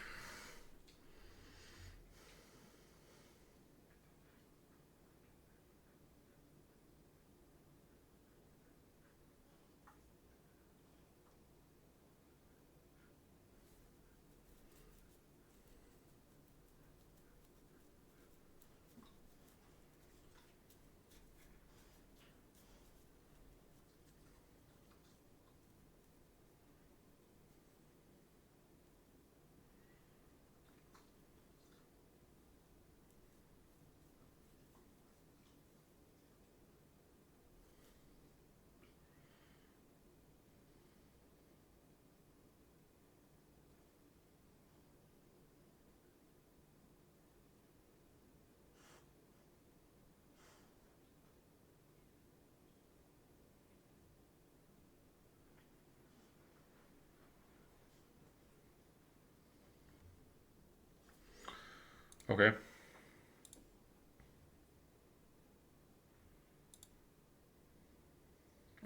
Okay.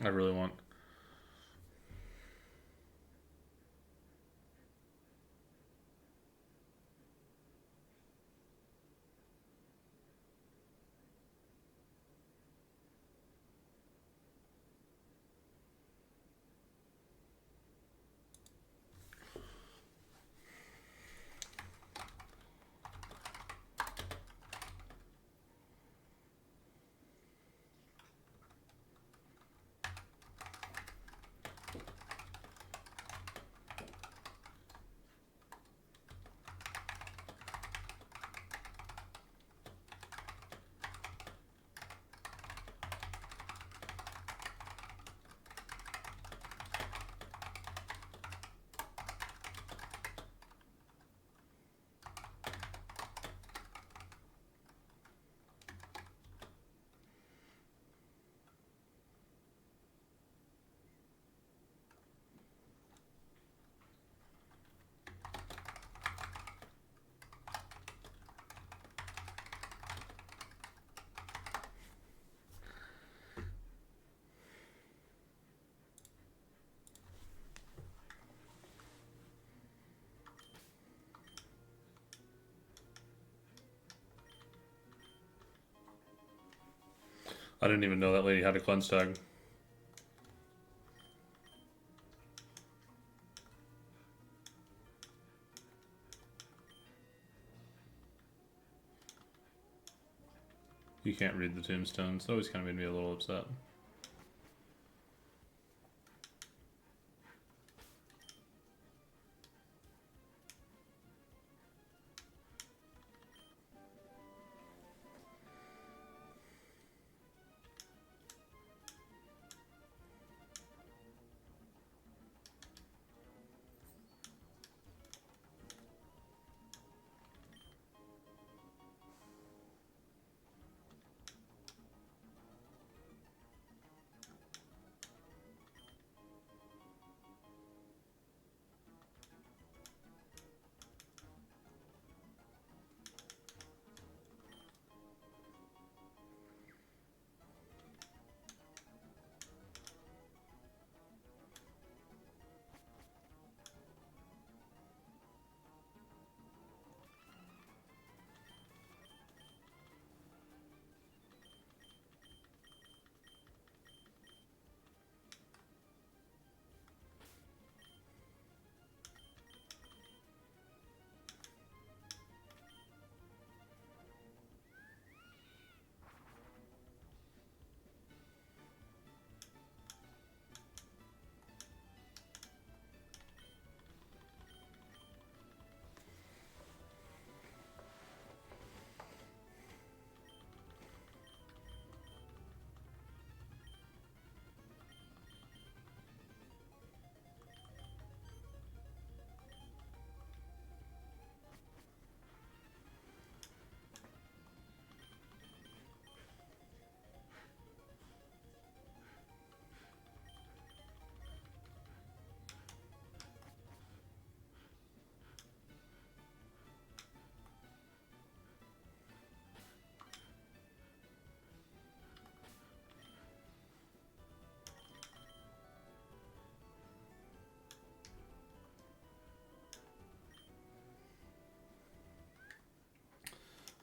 I really want. I didn't even know that lady had a cleanse tag. You can't read the tombstones. It always kind of made me a little upset.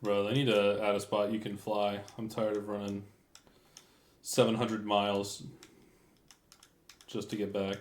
Bro, they need to add a spot you can fly. I'm tired of running 700 miles just to get back.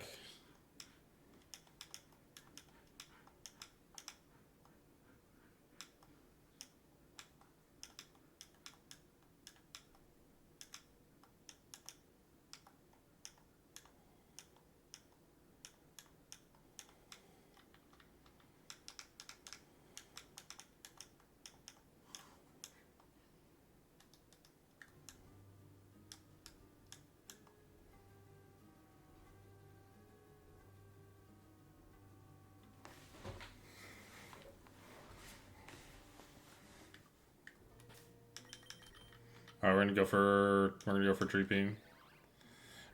Alright, we're gonna go for Tree Beam.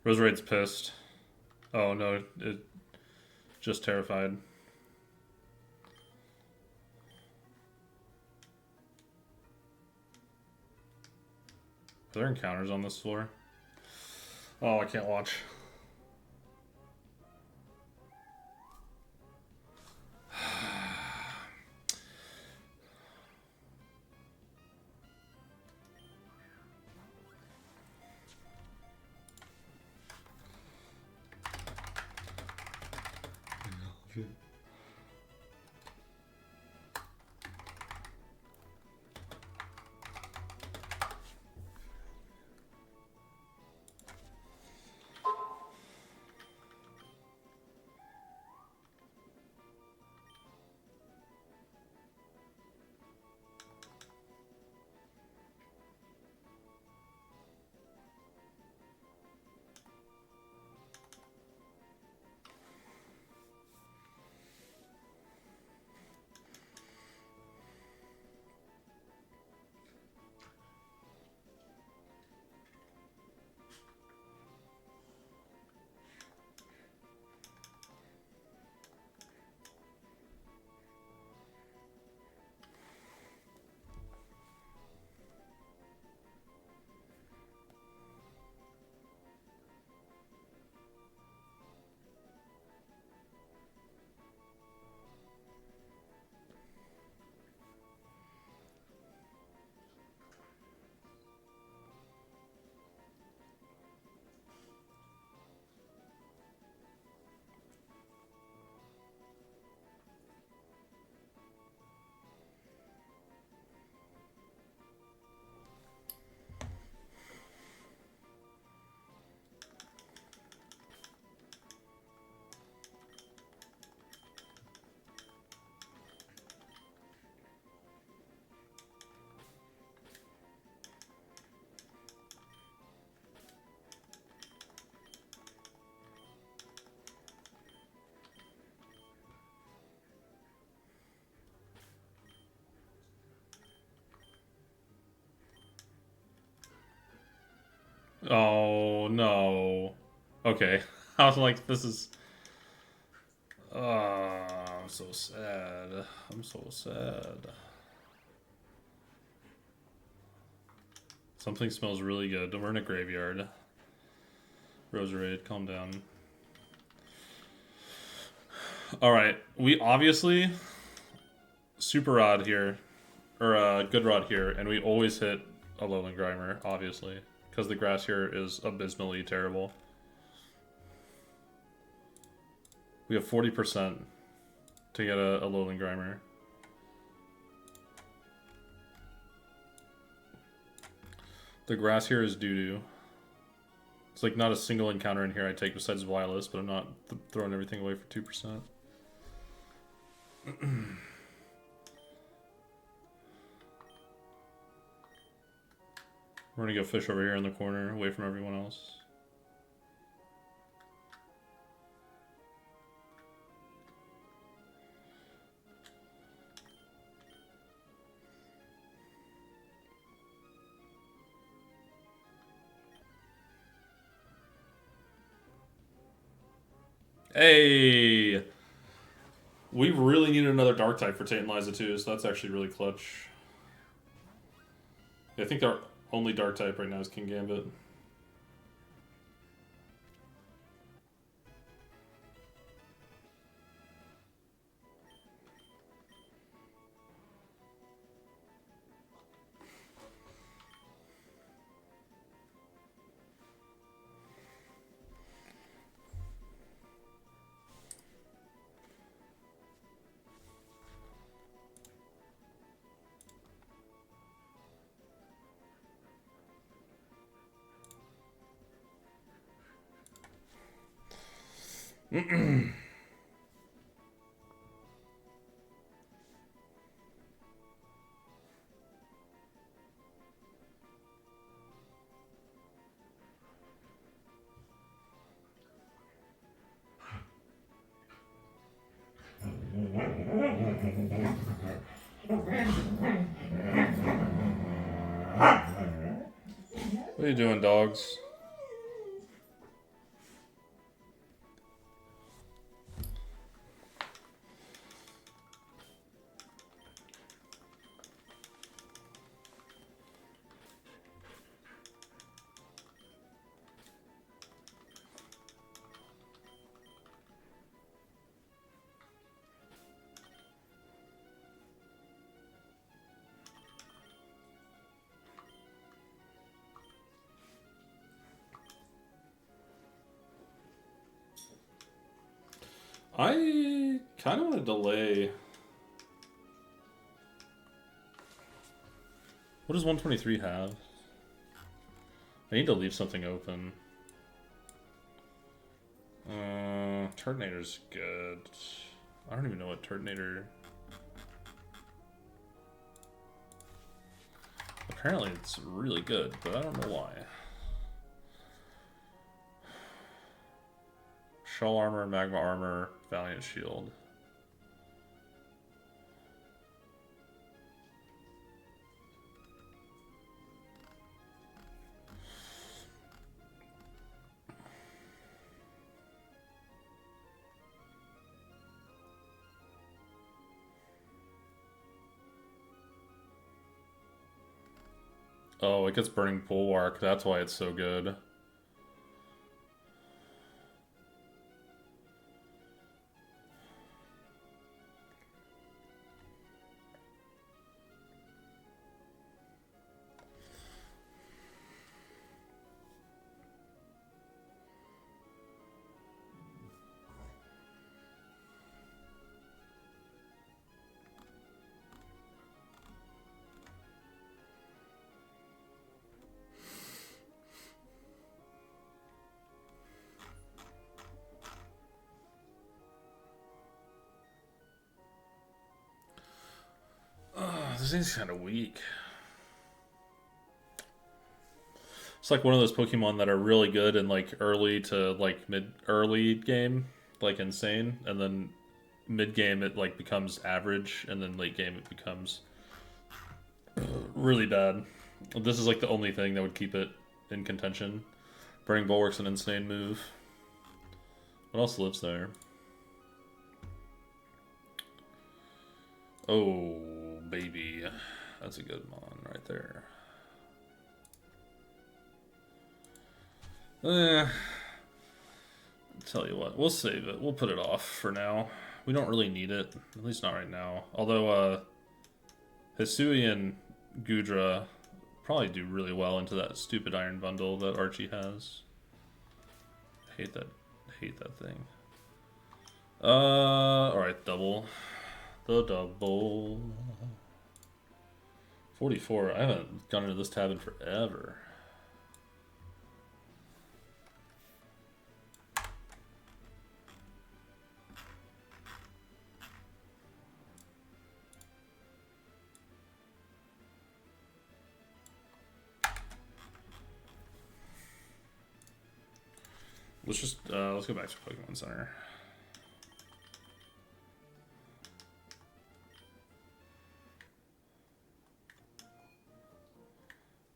Roserade's pissed. Oh no, it just terrified. Are there encounters on this floor? Oh, I can't watch. Oh no. Okay. I was like, this is. I'm so sad. I'm so sad. Something smells really good. We're in a graveyard. Roserade, calm down. Alright, we obviously super rod here. Or good rod here, and we always hit a Lowland Grimer, obviously. Because the grass here is abysmally terrible. We have 40% to get a Lowland Grimer. The grass here is doo-doo. It's like not a single encounter in here I take besides Wireless, but I'm not throwing everything away for 2%. We're gonna go fish over here in the corner, away from everyone else. Hey! We really need another dark type for Tate and Liza too, so that's actually really clutch. Yeah, I think our only dark type right now is King Gambit. What are you doing, dogs? I kind of want to delay. What does 123 have? I need to leave something open. Turtonator's good. I don't even know what Turtonator... Apparently it's really good, but I don't know why. Shell Armor, Magma Armor, Valiant Shield. Oh, it gets Burning Bulwark. That's why it's so good. This thing's kind of weak. It's like one of those Pokemon that are really good in like early to like early game, like insane, and then mid game it like becomes average, and then late game it becomes really bad. This is like the only thing that would keep it in contention. Burning Bulwark's an insane move. What else lives there? Oh, baby. That's a good mon right there. Tell you what, we'll save it. We'll put it off for now. We don't really need it. At least not right now. Although, Hisui and Gudra probably do really well into that stupid iron bundle that Archie has. Hate that thing. Alright, double. The double. 44. I haven't gone into this tab in forever. Let's go back to Pokemon Center.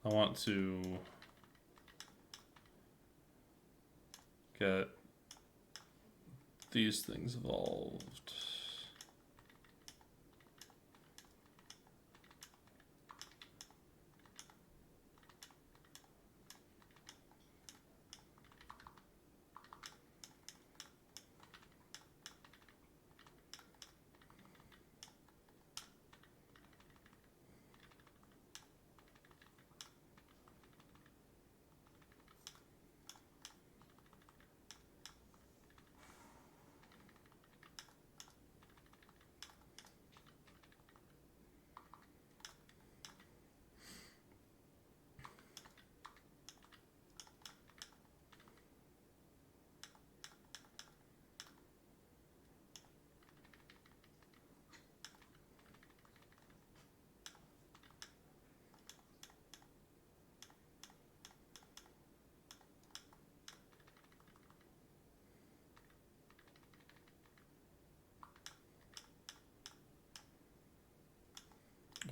I want to get these things evolved.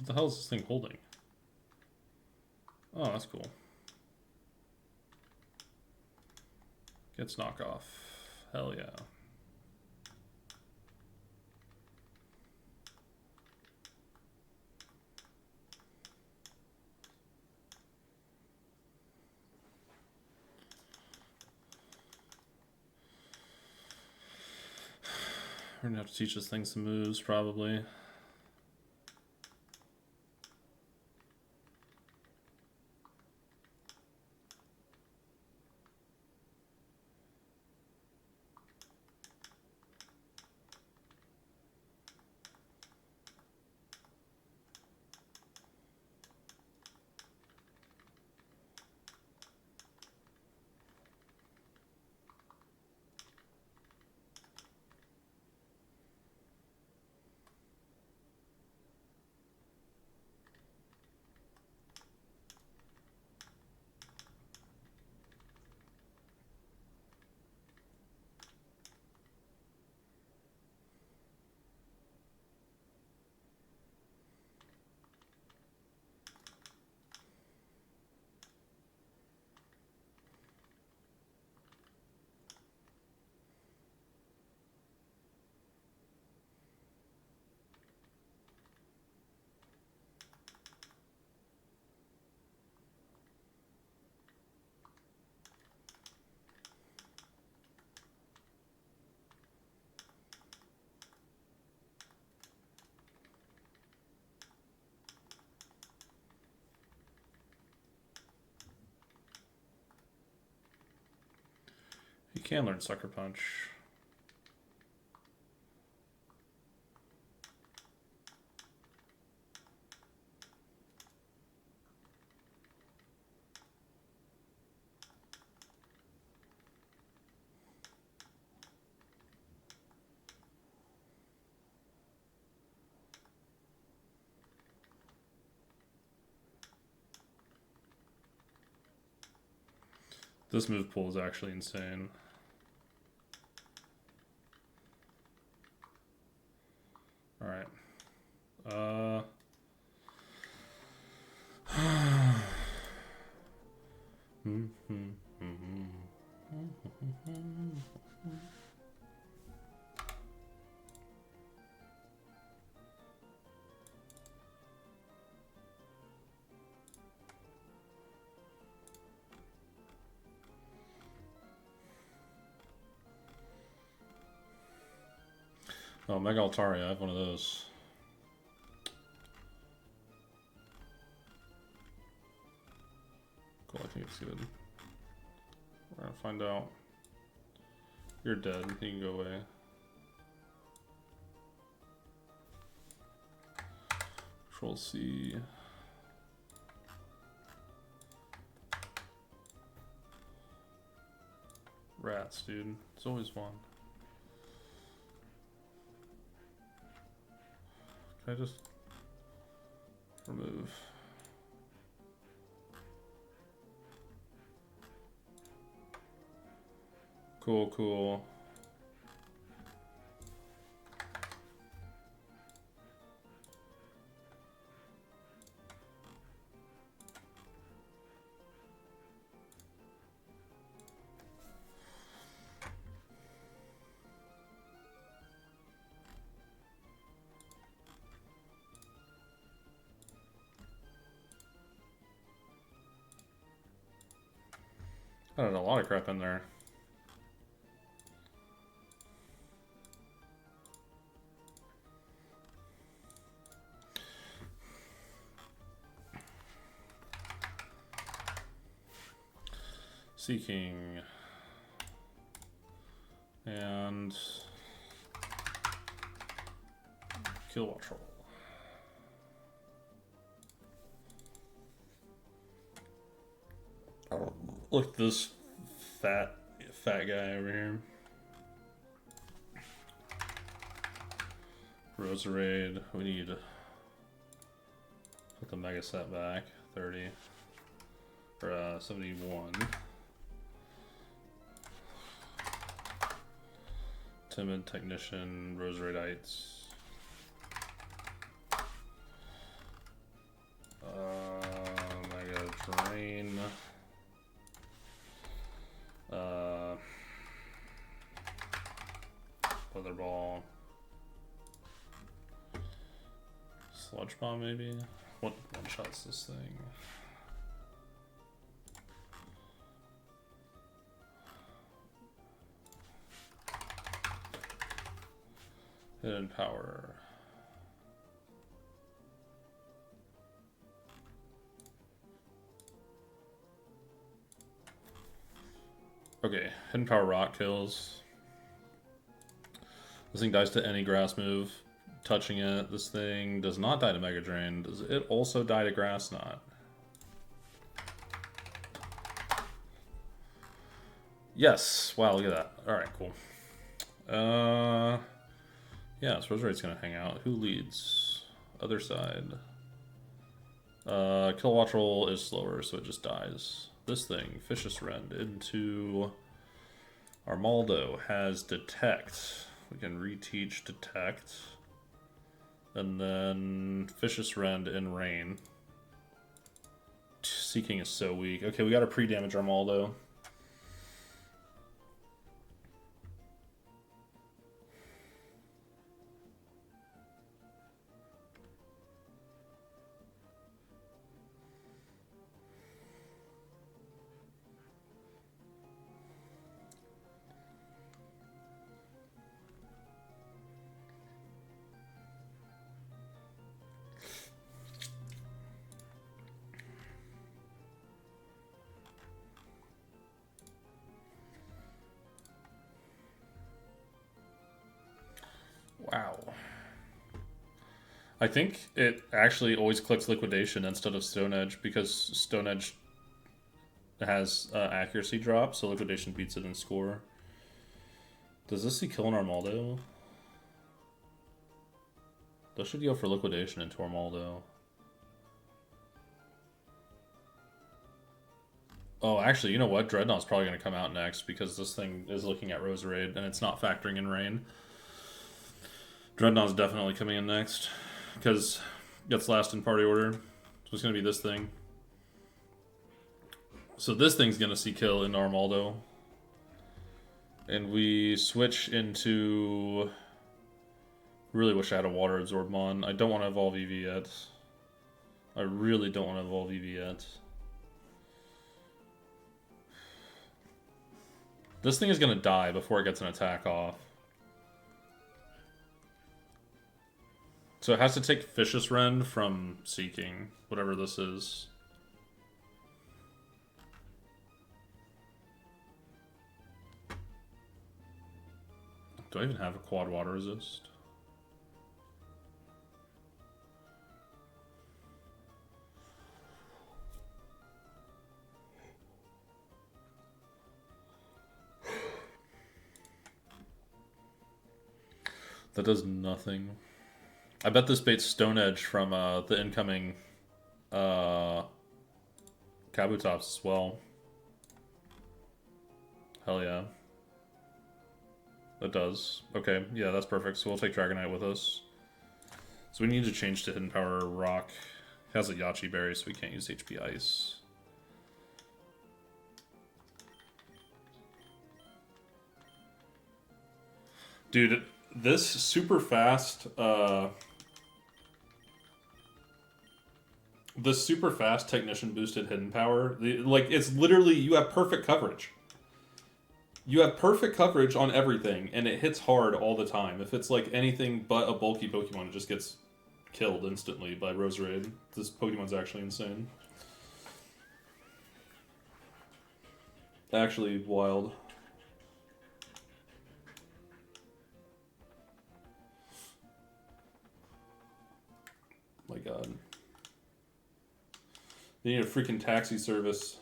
the hell is this thing holding? Oh, that's cool. Gets knockoff. Hell yeah. We're gonna have to teach this thing some moves, probably. You can learn Sucker Punch. This move pool is actually insane. Alright. Oh, Mega Altari, I have one of those. Cool, I think it's good. We're gonna find out. You're dead, you can go away. Control C. Rats, dude. It's always one. Can I just remove? Cool, cool. There's a lot of crap in there. Seeking. And Kill Troll. Look at this fat guy over here. Roserade. We need to put the mega set back. 30 or 71. Timid Technician, Roseradites. Rain. Weather Ball. Sludge Bomb, maybe? What one shots this thing? Hidden Power. Okay, Hidden Power Rock kills. This thing dies to any grass move. Touching it. This thing does not die to Mega Drain. Does it also die to Grass Knot? Yes. Wow, look at that. Alright, cool. Yeah, so Roserade's gonna hang out. Who leads? Other side. Kilowatt roll is slower, so it just dies. This thing, Vicious Rend into Armaldo, has Detect. We can reteach Detect. And then Vicious Rend in Rain. Seeking is so weak. Okay, we gotta pre-damage Armaldo. Wow. I think it actually always clicks Liquidation instead of Stone Edge because Stone Edge has accuracy drop, so Liquidation beats it in score. Does this see kill in Armaldo? This should go for Liquidation into Armaldo. Oh, actually, you know what? Dreadnought's probably going to come out next because this thing is looking at Roserade and it's not factoring in Rain. Dreadnought's definitely coming in next because it gets last in party order. So it's going to be this thing. So this thing's going to see kill in Armaldo. And we switch into... Really wish I had a Water Absorb Mon. I don't want to evolve EV yet. I really don't want to evolve EV yet. This thing is going to die before it gets an attack off. So it has to take Vicious Rend from Seeking, whatever this is. Do I even have a quad water resist? That does nothing. I bet this baits Stone Edge from the incoming Kabutops as well. Hell yeah. That does. Okay, yeah, that's perfect. So we'll take Dragonite with us. So we need to change to Hidden Power Rock. It has a Yachi Berry, so we can't use HP Ice. Dude, this super fast... the super fast Technician boosted Hidden Power, like, it's literally, you have perfect coverage. You have perfect coverage on everything, and it hits hard all the time. If it's like anything but a bulky Pokemon, it just gets killed instantly by Roserade. This Pokemon's actually insane. Actually wild. My god. They need a freaking taxi service.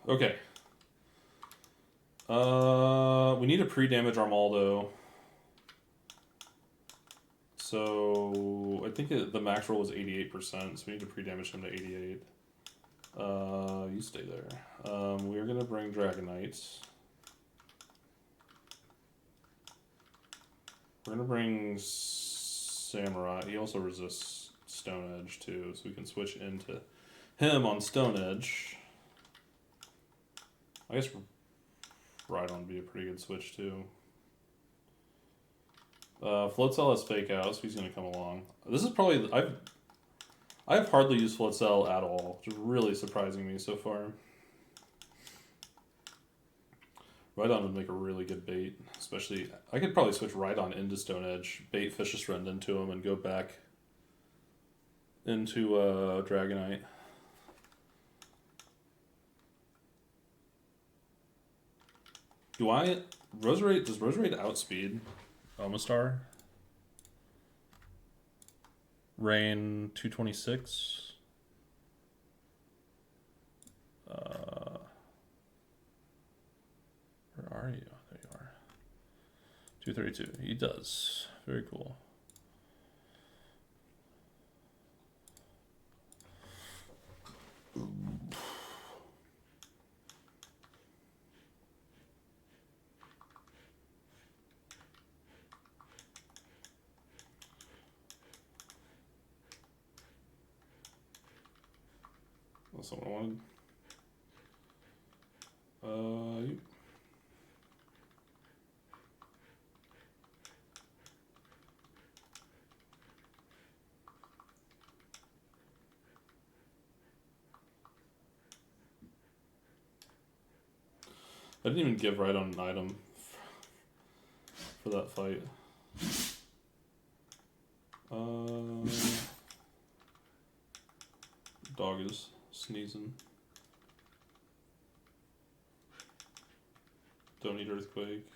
Okay. We need to pre-damage Armaldo. So I think the max roll is 88%, so we need to pre-damage him to 88. You stay there. We're gonna bring Dragonites. We're gonna bring Samurai. He also resists Stone Edge too, so we can switch into him on Stone Edge. I guess Rhydon would be a pretty good switch too. Float Cell has Fake Out, so he's gonna come along. This is probably I've hardly used Float Cell at all, which is really surprising me so far. Rhydon would make a really good bait, especially I could probably switch Rhydon into Stone Edge, bait Vicious Rend into him, and go back into Dragonite. Does Roserade outspeed Omastar? Rain 226. Where are you? There you are. 232. He does. Very cool. That's what I wanted. You. I didn't even give Rhydon an item for that fight. Dog is sneezing. Don't need Earthquake.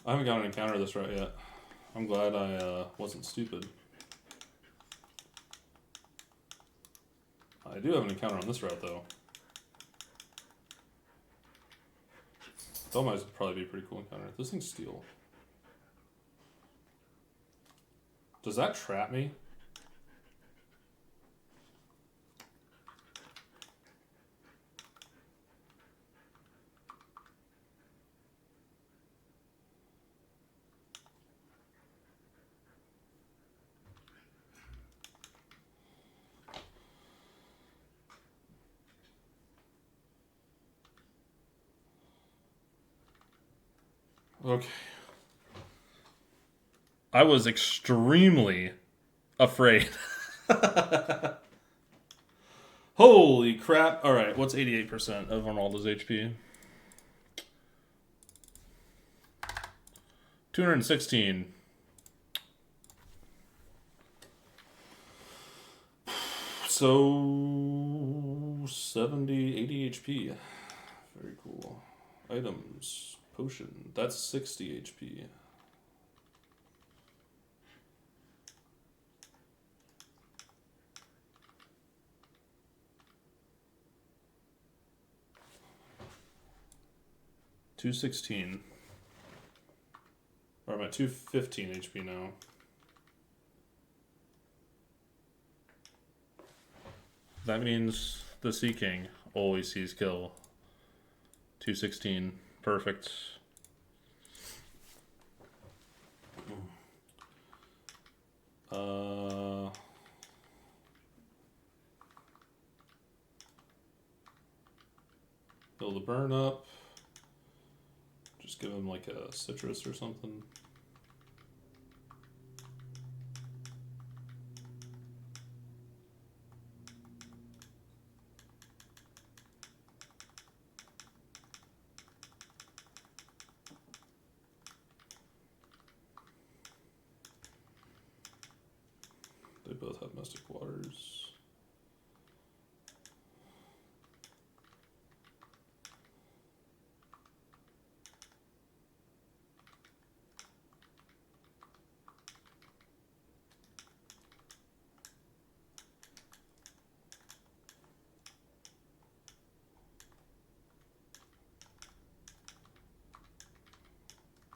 I haven't got an encounter of this route yet. I'm glad I wasn't stupid. I do have an encounter on this route though. Dolomites would probably be a pretty cool encounter. This thing's steel. Does that trap me? Okay. I was extremely afraid. Holy crap. Alright, what's 88% of Arnaldo's HP? 216. So 70, 80 HP. Very cool. Items. Potion. That's 60 HP. $216. Or I'm at 215 HP now. That means the Sea King always sees kill. 216. Perfect. Build a burn up. Just give him like a citrus or something. They both have Mystic Waters.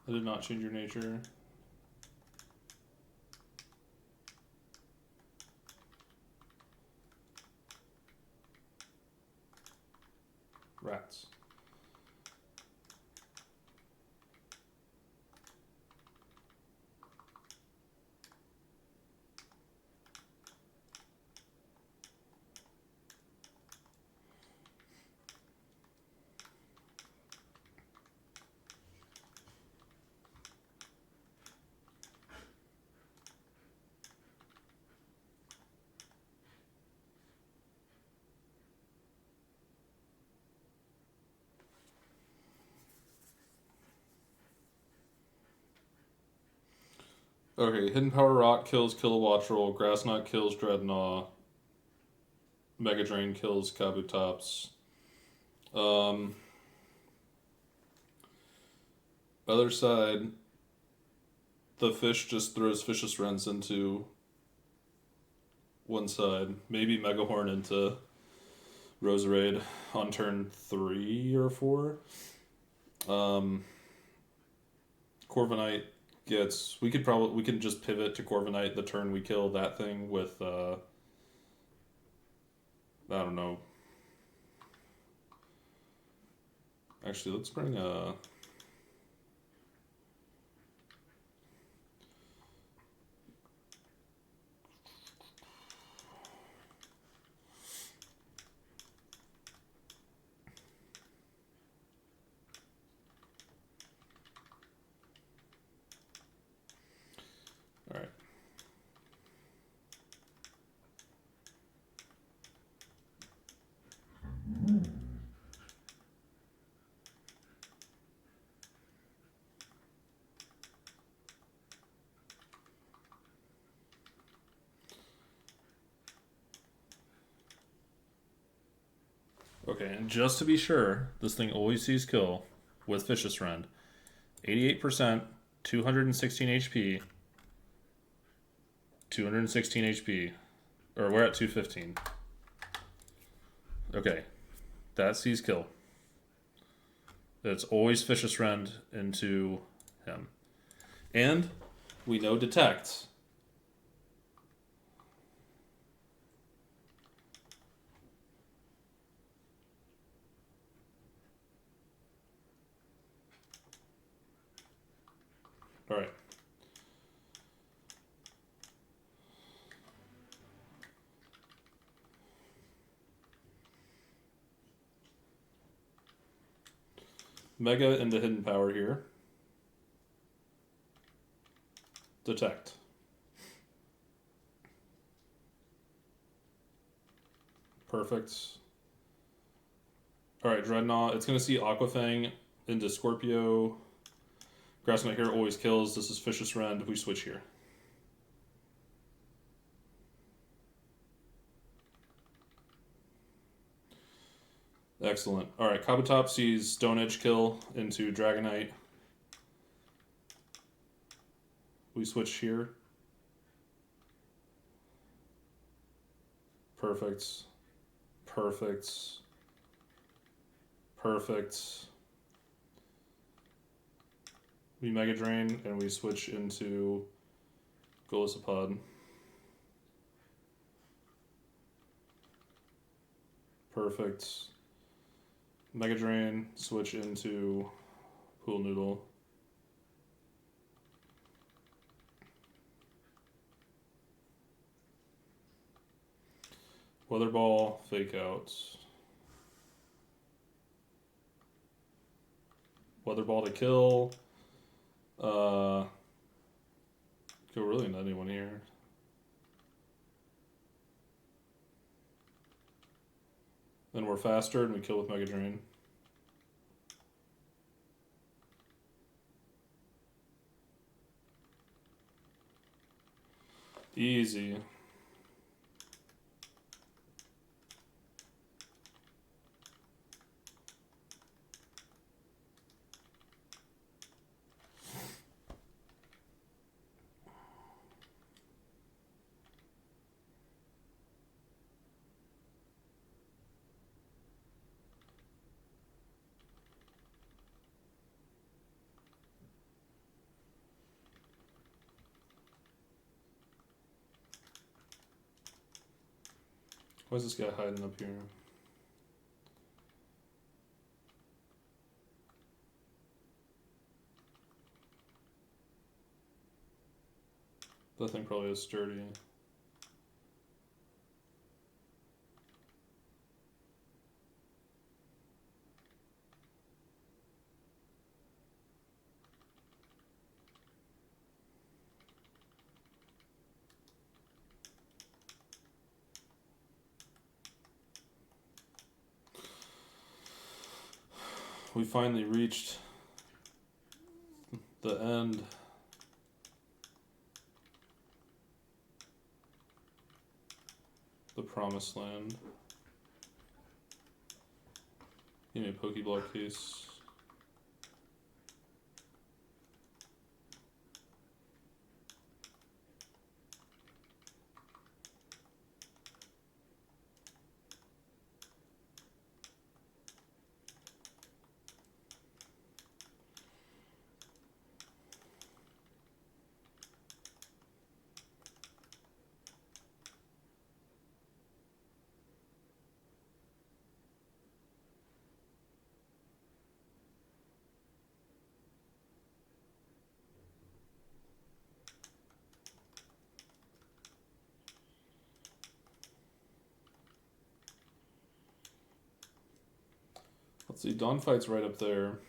I did not change your nature. Rats. Okay, Hidden Power Rock kills Kilowattrel, Grass Knot kills Dreadnought, Mega Drain kills Kabutops. Other side, the fish just throws Vicious Rends into one side. Maybe Megahorn into Roserade on turn 3 or 4. Corviknight gets... We can just pivot to Corviknight the turn we kill that thing with... I don't know. Actually, let's bring a... Alright. Okay, and just to be sure, this thing always sees kill with Vicious Rend. 88%, 216 HP. 216 HP. Or we're at 215. Okay, that sees kill. It's always Vicious Rend into him. And we know detect. All right. Mega into Hidden Power here. Detect. Perfect. Alright, Dreadnought. It's going to see Aquafang into Scorpio. Grassmite here always kills. This is Vicious Rend. We switch here. Excellent. Alright, Kabutops sees Stone Edge kill into Dragonite. We switch here. Perfect. Perfect. Perfect. We Mega Drain and we switch into Golisopod. Perfect. Mega Drain, switch into Pool Noodle. Weather Ball, Fake Out. Weather Ball to kill. Go really into anyone here. Then we're faster and we kill with Mega Drain. Easy. Why's this guy hiding up here? That thing probably is sturdy. We finally reached the end. The promised land. Give me a Pokeblock case. Let's see, Dawn Fight's right up there.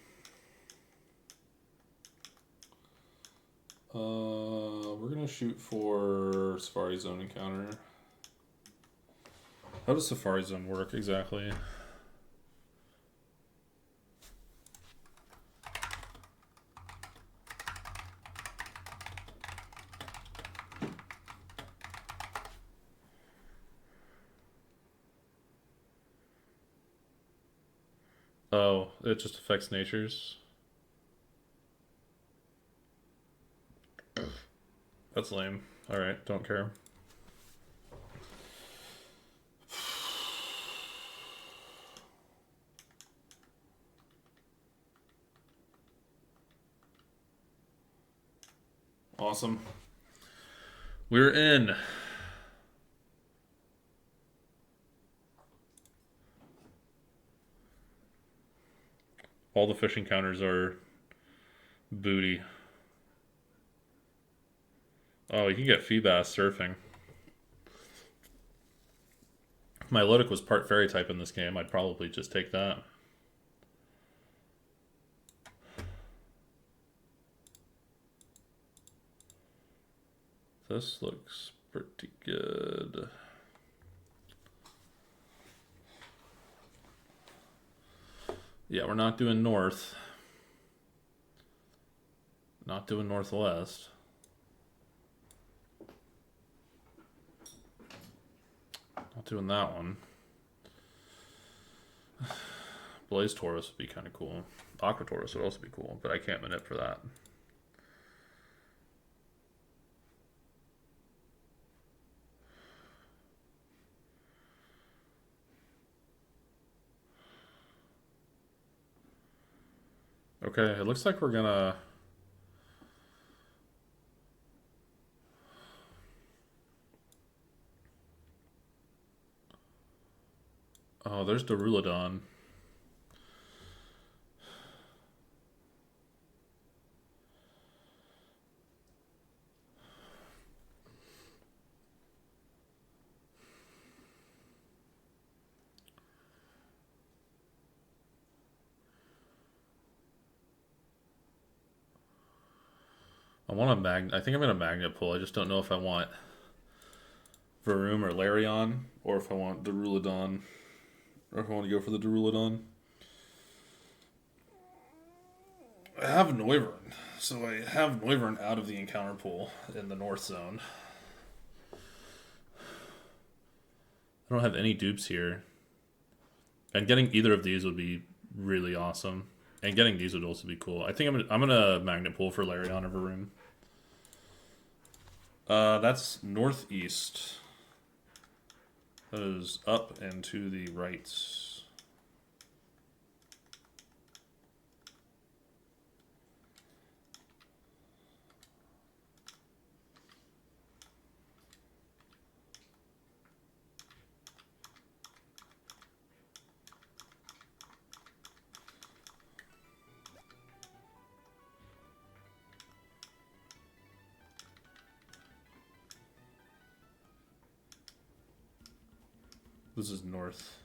We're gonna shoot for Safari Zone encounter. How does Safari Zone work exactly? Oh, it just affects natures. That's lame. Alright, don't care. Awesome. We're in. All the fishing counters are booty. Oh, you can get Feebass surfing. If my Milotic was part fairy type in this game, I'd probably just take that. This looks pretty good. Yeah, we're not doing north. Not doing northwest. Not doing that one. Blaze Taurus would be kind of cool. Aqua Taurus would also be cool, but I can't manip for that. Okay, it looks like we're gonna... Oh, there's Darulodon. I think I'm gonna magnet pull. I just don't know if I want Varoom or Larion, or if I want Darulodon, or if I want to go for the Darulodon. I have Noivern, so I have Noivern out of the encounter pool in the north zone. I don't have any dupes here. And getting either of these would be really awesome. And getting these would also be cool. I think I'm gonna magnet pull for Larion or Varoom. That's northeast. That is up and to the right. This is north.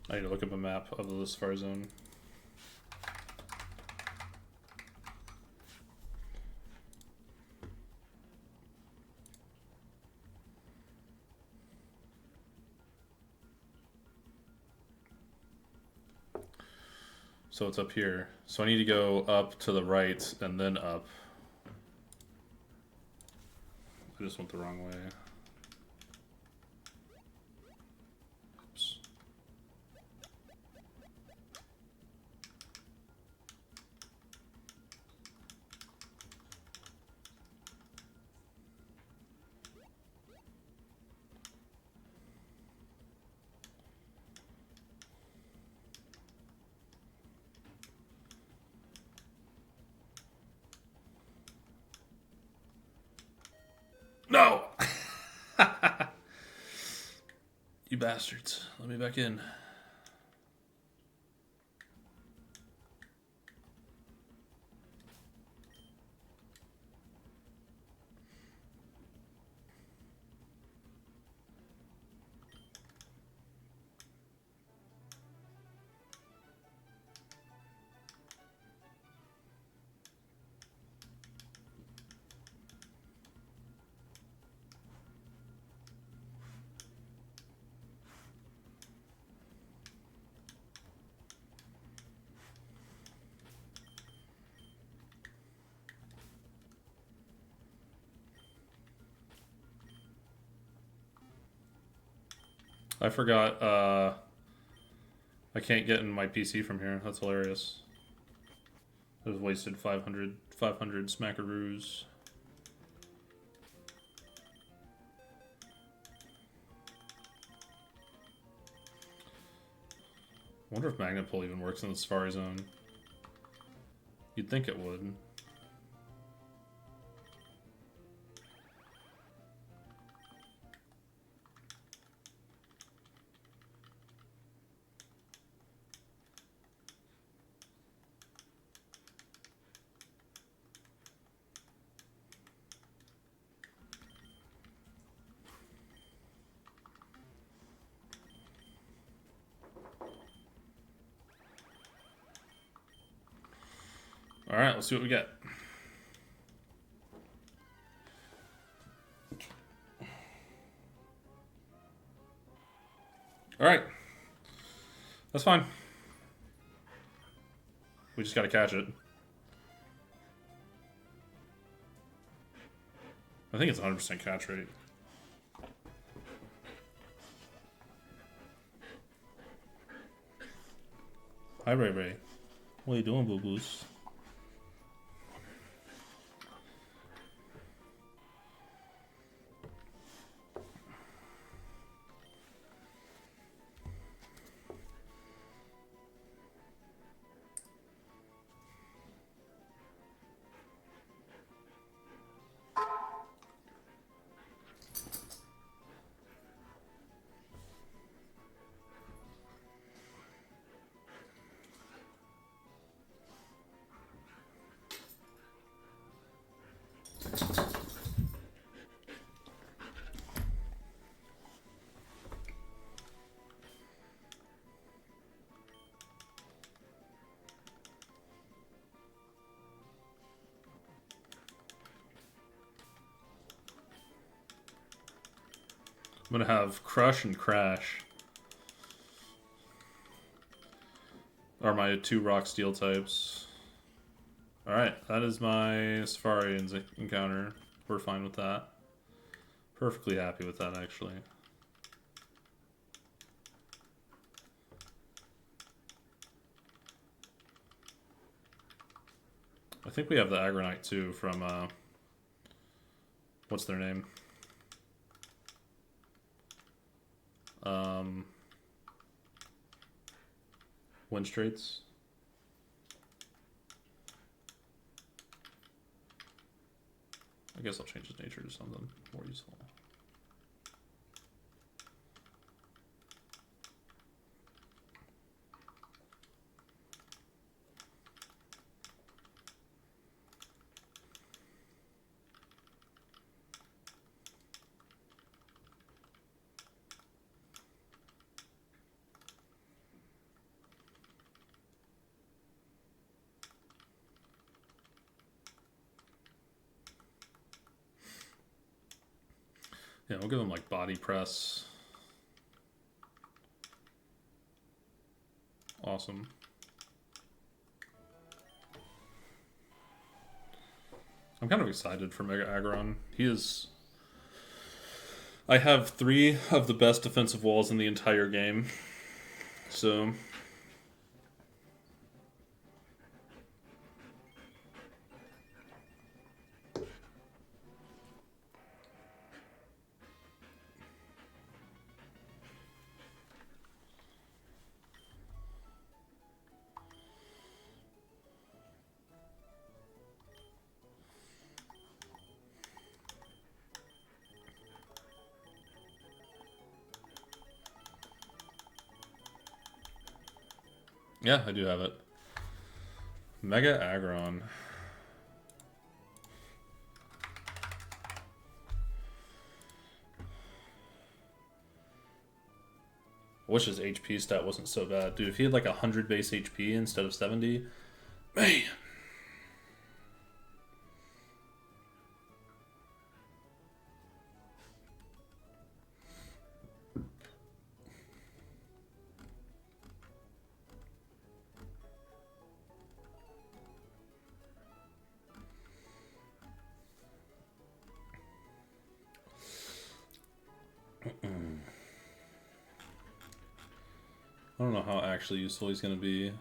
I need to look up a map of the Safari Zone. So it's up here. So I need to go up to the right and then up. I just went the wrong way. Oops. No! You bastards. Let me back in. I forgot, I can't get in my PC from here. That's hilarious. I was wasted 500 smackaroos. I wonder if magnet pull even works in the Safari Zone. You'd think it would. Alright, let's see what we get. Alright. That's fine. We just gotta catch it. I think it's 100% catch rate. Hi, Ray Ray. What are you doing, Boo Boos? I'm gonna have Crush and Crash. Are my 2 rock steel types. Alright, that is my Safari encounter. We're fine with that. Perfectly happy with that, actually. I think we have the Agronite too from, what's their name? win straights. I guess I'll change his nature to something more useful. Yeah, we'll give him like body press. Awesome. I'm kind of excited for Mega Aggron. He is... I have 3 of the best defensive walls in the entire game. So... yeah, I do have it. Mega Aggron. I wish his HP stat wasn't so bad. Dude, if he had like 100 base HP instead of 70, man. I don't know how actually useful he's going to be.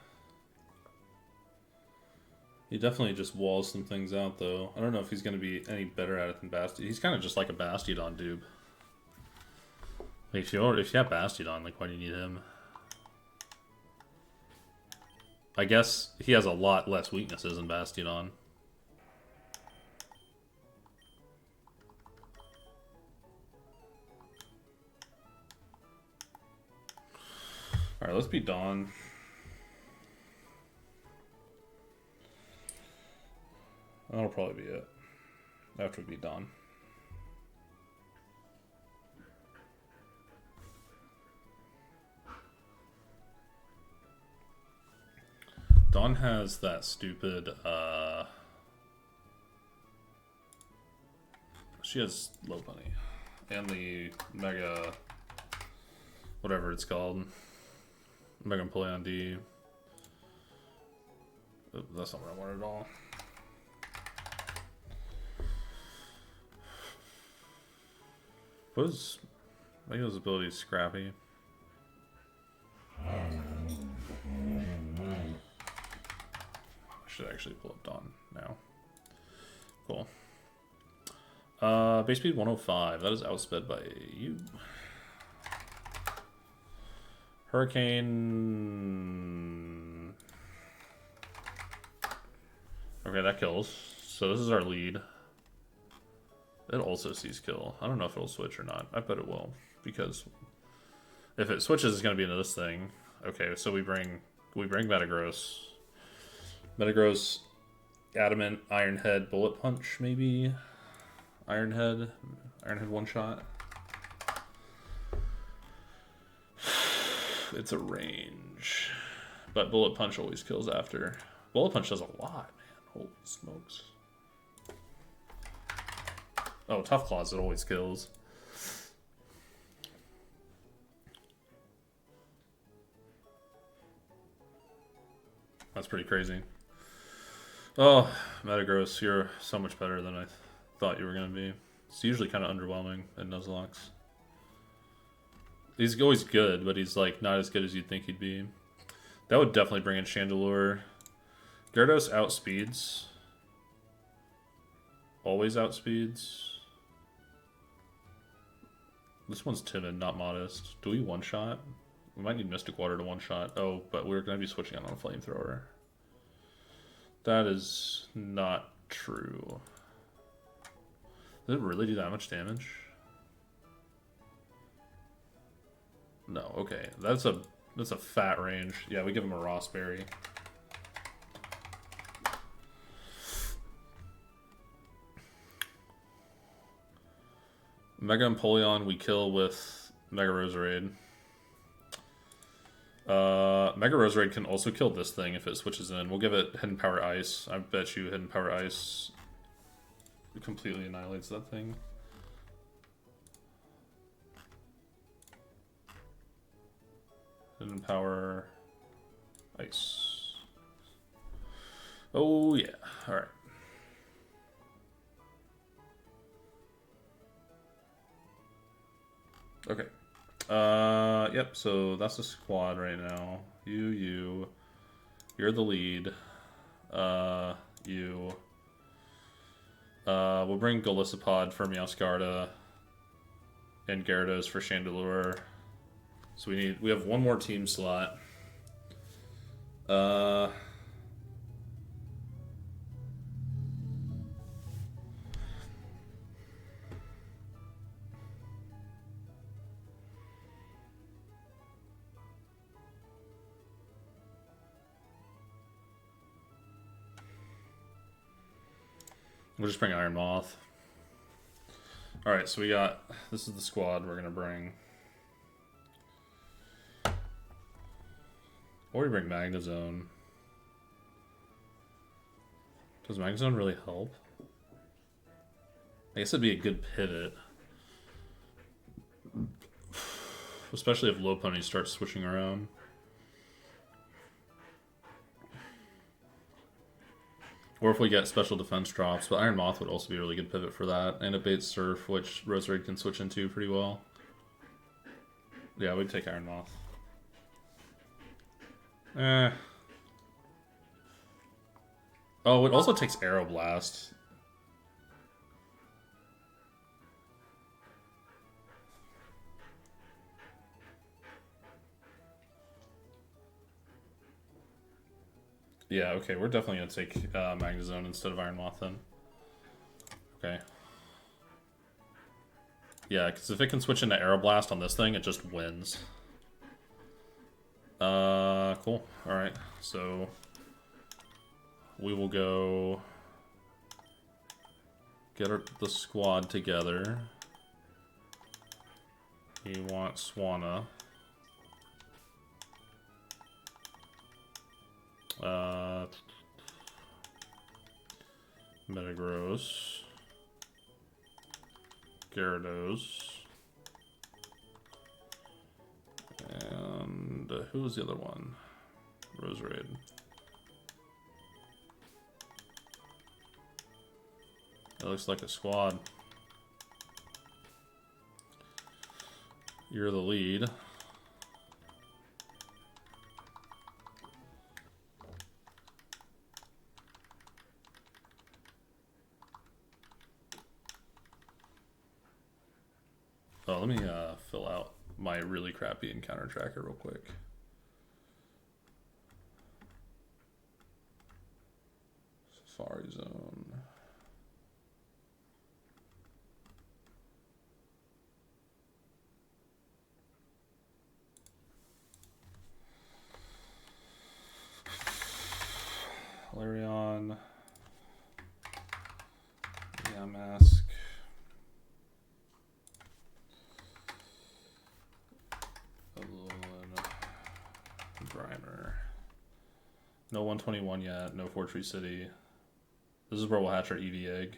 He definitely just walls some things out, though. I don't know if he's going to be any better at it than Bastiodon. He's kind of just like a Bastiodon dude. Like if you have Bastiodon, like why do you need him? I guess he has a lot less weaknesses than Bastiodon. Alright, let's beat Dawn. That'll probably be it. After we beat Dawn. Dawn has that stupid, she has Low Bunny. And the Mega... whatever it's called. Mega Empoleon D. Oh, that's not what I wanted at all. What is Mega's ability? Scrappy. I should actually pull up Dawn now. Cool. Base speed 105. That is outsped by you. Hurricane. Okay, that kills. So this is our lead. It also sees kill. I don't know if it'll switch or not. I bet it will. Because if it switches, it's going to be into this thing. Okay, so we bring Metagross. Metagross, Adamant, Iron Head, Bullet Punch, maybe? Iron Head one shot. It's a range. But Bullet Punch always kills after. Bullet Punch does a lot, man. Holy smokes. Oh, Tough Claws, it always kills. That's pretty crazy. Oh, Metagross, you're so much better than I thought you were going to be. It's usually kind of underwhelming in Nuzlocke. He's always good, but he's like not as good as you'd think he'd be. That would definitely bring in Chandelure. Gyarados outspeeds. Always outspeeds. This one's timid, not modest. Do we one-shot? We might need Mystic Water to one-shot. Oh, but we're going to be switching on a Flamethrower. That is not true. Does it really do that much damage? No, okay. That's a fat range. Yeah, we give him a Rossberry. Mega Empoleon we kill with Mega Roserade. Mega Roserade can also kill this thing if it switches in. We'll give it Hidden Power Ice. I bet you Hidden Power Ice completely annihilates that thing. Hidden Power Ice. Oh yeah, alright. Okay. Yep, so that's the squad right now. You're the lead. We'll bring Golisopod for Meowscarda and Gyarados for Chandelure. So we have one more team slot. We'll just bring Iron Moth. Alright, so this is the squad we're gonna bring. Or we bring Magnezone. Does Magnezone really help? I guess it'd be a good pivot. Especially if Lopunny starts switching around. Or if we get special defense drops, but Iron Moth would also be a really good pivot for that. And a Bait Surf, which Roserade can switch into pretty well. Yeah, we'd take Iron Moth. Oh, it also takes Aeroblast. Yeah, okay, we're definitely going to take Magnezone instead of Iron Moth then. Okay. Yeah, because if it can switch into Aeroblast on this thing, it just wins. Cool. Alright, so we will go get the squad together. We want Swanna. Metagross, Gyarados, and who was the other one? Roserade. It looks like a squad. You're the lead. Oh, let me fill out my really crappy encounter tracker real quick. Safari Zone. Larion. Yamask. Grimer. No 121 yet, no Fortree City. This is where we'll hatch our EV egg.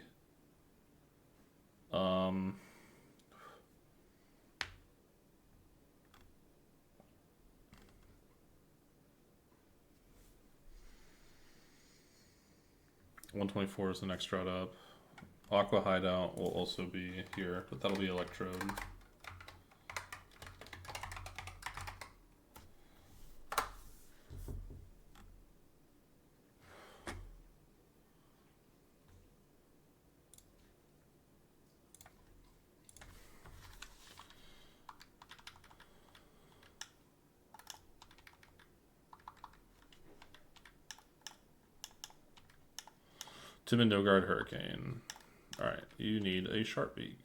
124 is the next route up. Aqua Hideout will also be here, but that'll be Electrode. Timid, no guard, hurricane. Alright, you need a sharp beak.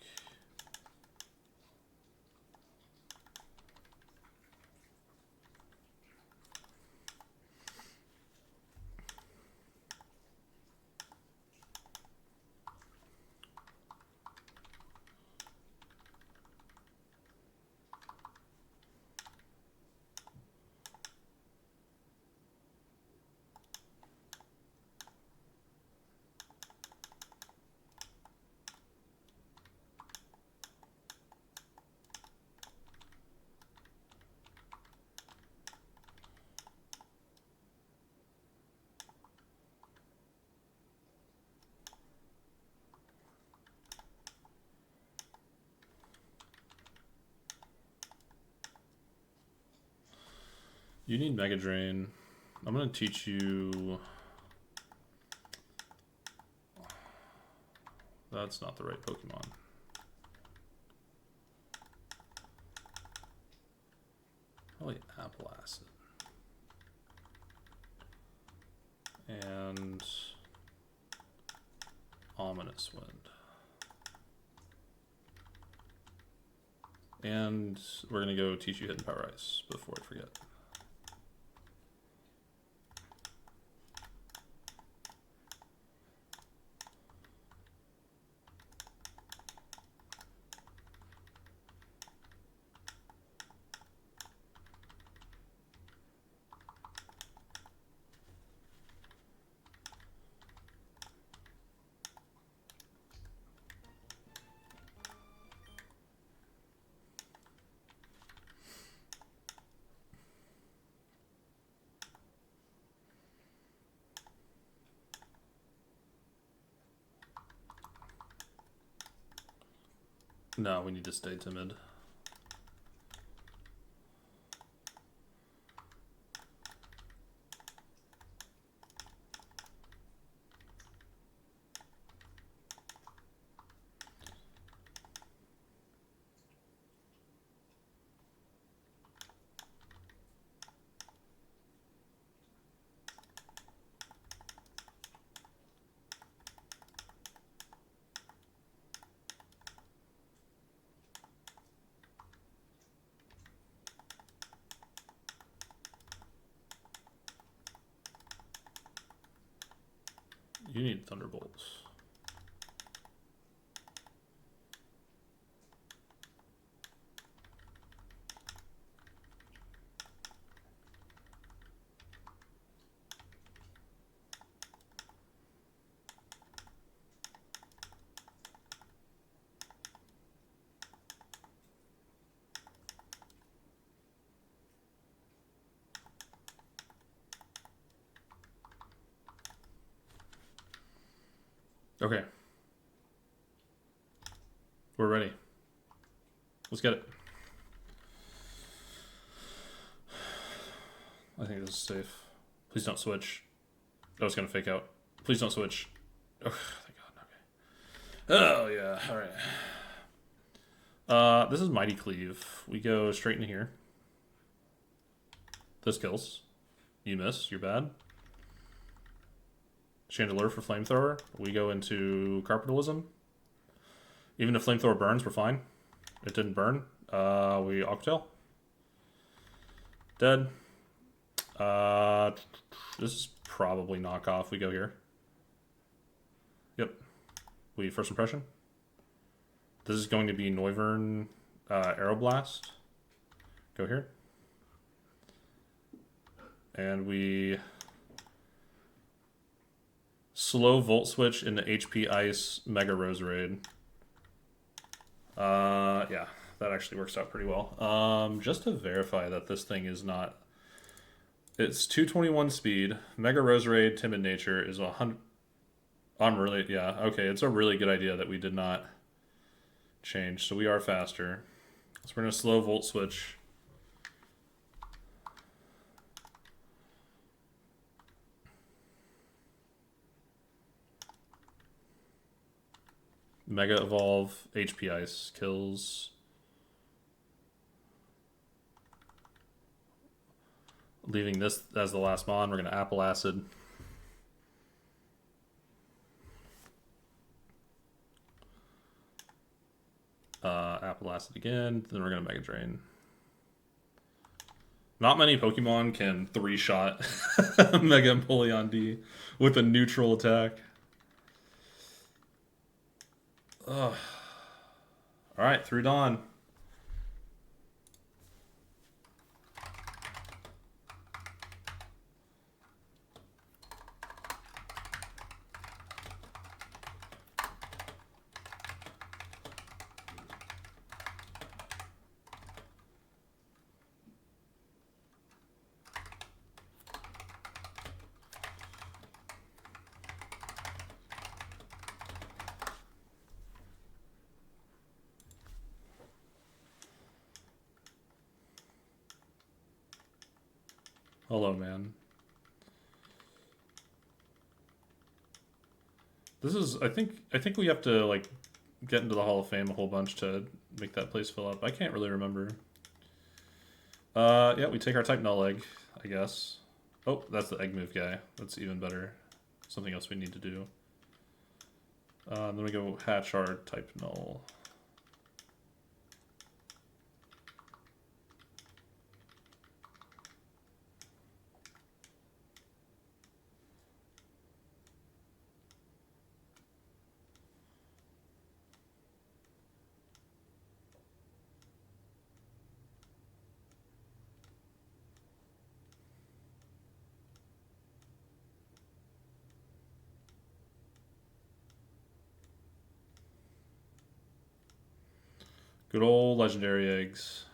You need Mega Drain. I'm gonna teach you. That's not the right Pokemon. Probably Apple Acid. And Ominous Wind. And we're gonna go teach you Hidden Power Ice before I forget. No, we need to stay timid. You need Thunderbolts. Okay. We're ready. Let's get it. I think this is safe. Please don't switch. I was gonna fake out. Please don't switch. Oh, thank God. Okay. Oh yeah. All right. This is Mighty Cleave. We go straight into here. This kills. You miss. You're bad. Chandelier for Flamethrower. We go into Carpentalism. Even if Flamethrower burns, we're fine. It didn't burn. We Octail. Dead. This is probably knockoff. We go here. Yep. We First Impression. This is going to be Noivern Aeroblast. Go here. And we slow Volt Switch into HP Ice Mega Roserade. Yeah, that actually works out pretty well. Just to verify that this thing is not... It's 221 speed. Mega Roserade, Timid Nature is 100... I'm really... Yeah, okay, it's a really good idea that we did not change. So we are faster. So we're going to slow Volt Switch. Mega Evolve, HP Ice kills. Leaving this as the last mon, we're going to Apple Acid. Apple Acid again. Then we're gonna Mega Drain. Not many Pokemon can 3-shot Mega Empoleon D with a neutral attack. Ugh. Alright, through Dawn. Hello, man. This is, I think we have to, like, get into the Hall of Fame a whole bunch to make that place fill up. I can't really remember. Yeah, we take our type null egg, I guess. Oh, that's the egg move guy. That's even better. Something else we need to do. Then we go hatch our type null. Good old legendary eggs.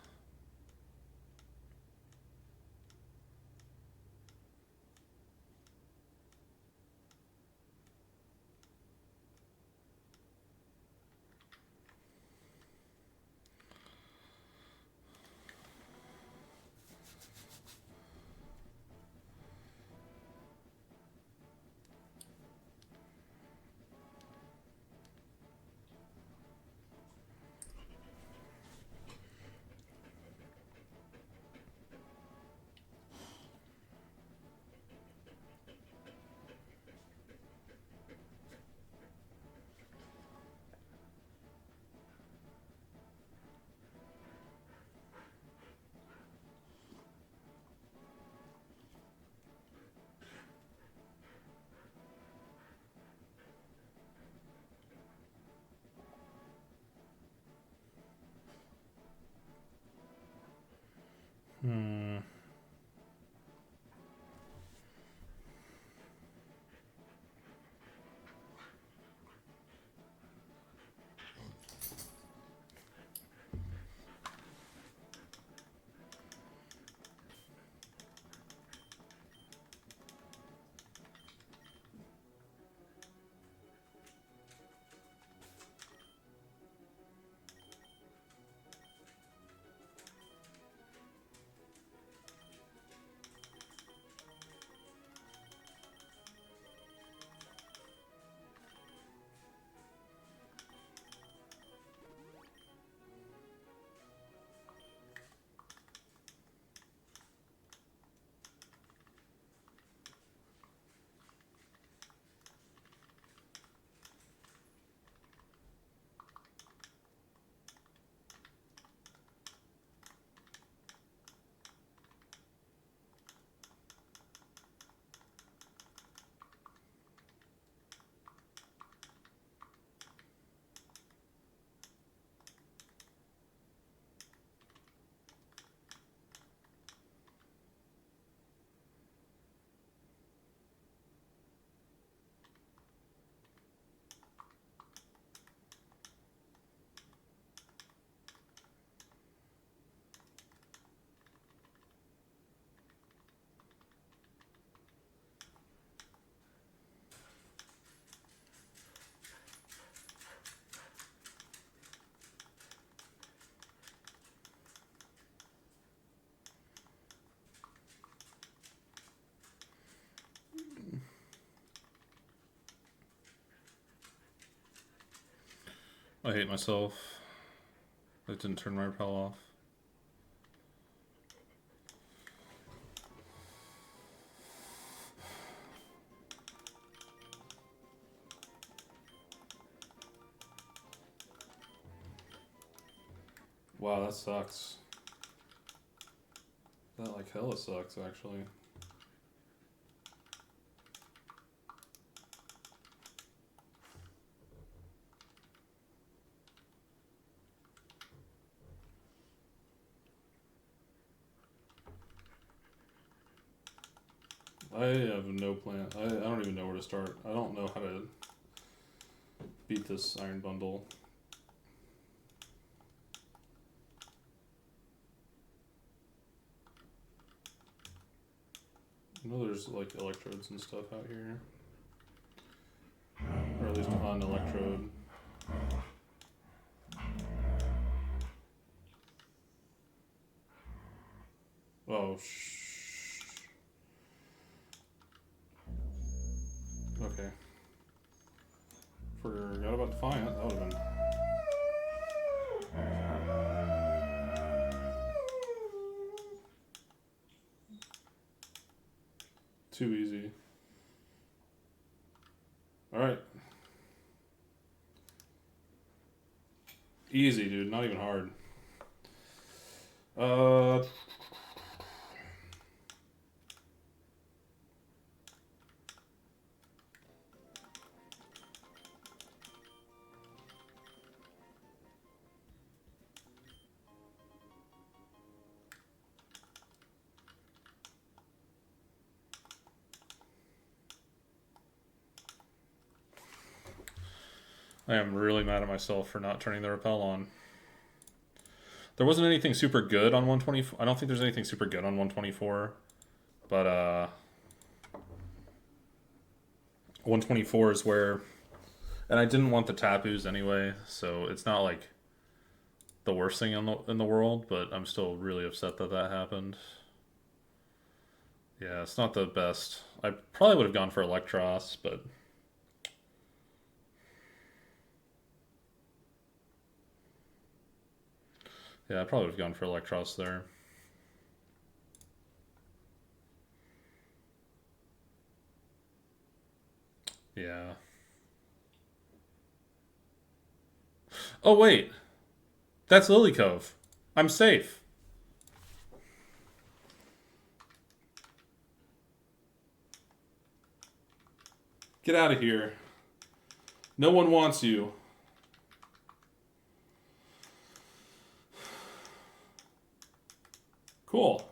I hate myself. I didn't turn my repel off. Wow, that sucks. That like hella sucks, actually. I have no plan. I don't even know where to start. I don't know how to beat this Iron Bundle. I know there's like electrodes and stuff out here. Or at least on electrode. Oh, okay. Forgot about Defiant. That would have been. Too easy. Alright. Easy, dude. Not even hard. I am really mad at myself for not turning the repel on. There wasn't anything super good on 124. I don't think there's anything super good on 124. But 124 is where... And I didn't want the Tapus anyway, so it's not like the worst thing in the world, but I'm still really upset that that happened. Yeah, it's not the best. I probably would have gone for Electros, but... Yeah, I probably would have gone for Electros there. Yeah. Oh, wait. That's Lily Cove. I'm safe. Get out of here. No one wants you. Cool.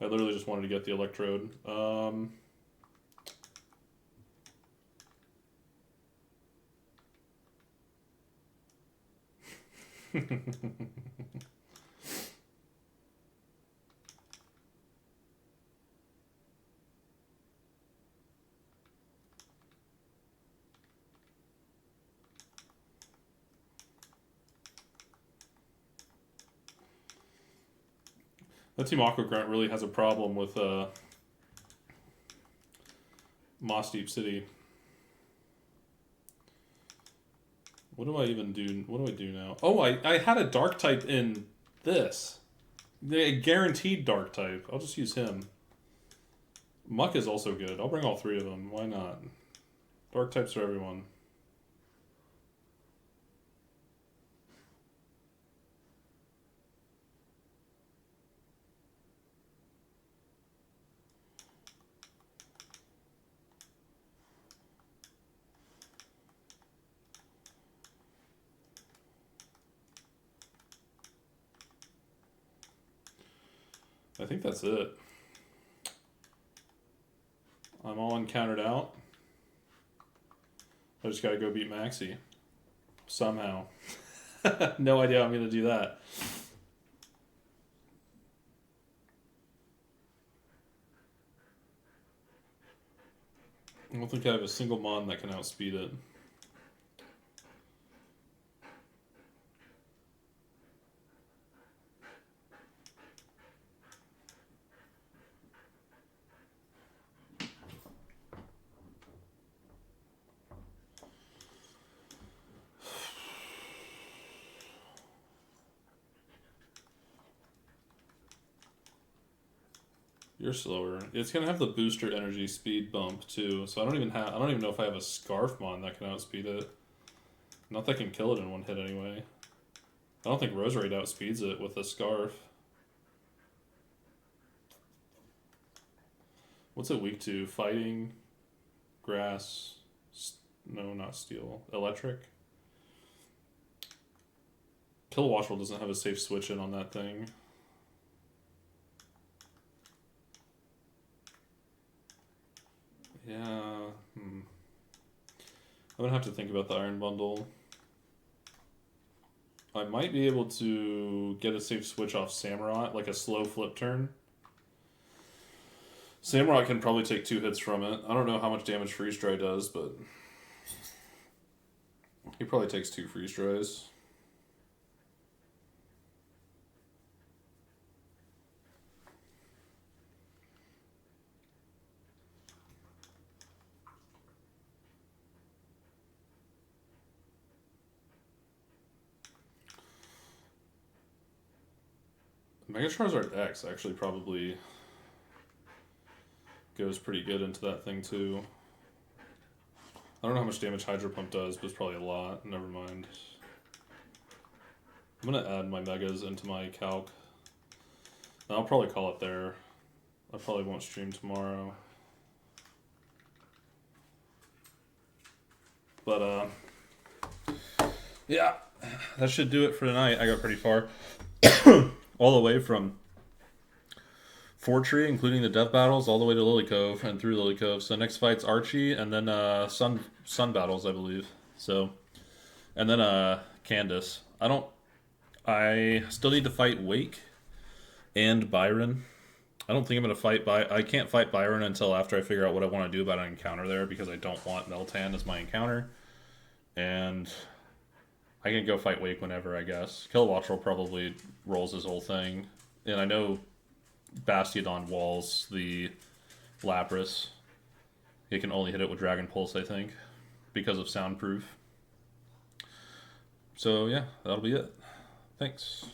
I literally just wanted to get the electrode. That Team Aqua Grunt really has a problem with Moss Deep City. What do I even do? What do I do now? Oh, I had a dark type in this. The guaranteed dark type. I'll just use him. Muck is also good. I'll bring all three of them. Why not? Dark types for everyone. I think that's it. I'm all uncountered out. I just gotta go beat Maxi. Somehow. No idea how I'm gonna do that. I don't think I have a single mon that can outspeed it. You're slower. It's gonna have the booster energy speed bump too, so I don't even know if I have a Scarf Mon that can outspeed it. Not that can kill it in one hit anyway. I don't think Roserade outspeeds it with a Scarf. What's it weak to? Fighting, grass, no, not steel, electric. Kilowattrel doesn't have a safe switch in on that thing. Yeah, I'm gonna have to think about the Iron Bundle. I might be able to get a safe switch off Samurott, like a slow flip turn. Samurott can probably take 2 hits from it. I don't know how much damage Freeze Dry does, but he probably takes 2 Freeze Dries. Mega Charizard X actually probably goes pretty good into that thing too. I don't know how much damage Hydro Pump does, but it's probably a lot. Never mind. I'm gonna add my Megas into my calc. And I'll probably call it there. I probably won't stream tomorrow. But yeah, that should do it for tonight. I got pretty far. All the way from Fortree, including the death battles, all the way to Lily Cove and through Lily Cove. So next fight's Archie, and then Sun battles, I believe. So, and then Candace. I still need to fight Wake and Byron. I don't think I'm gonna fight I can't fight Byron until after I figure out what I want to do about an encounter there, because I don't want Meltan as my encounter. And I can go fight Wake whenever, I guess. Kilowattrel probably rolls his whole thing. And I know Bastiodon walls the Lapras. He can only hit it with Dragon Pulse, I think, because of soundproof. So yeah, that'll be it. Thanks.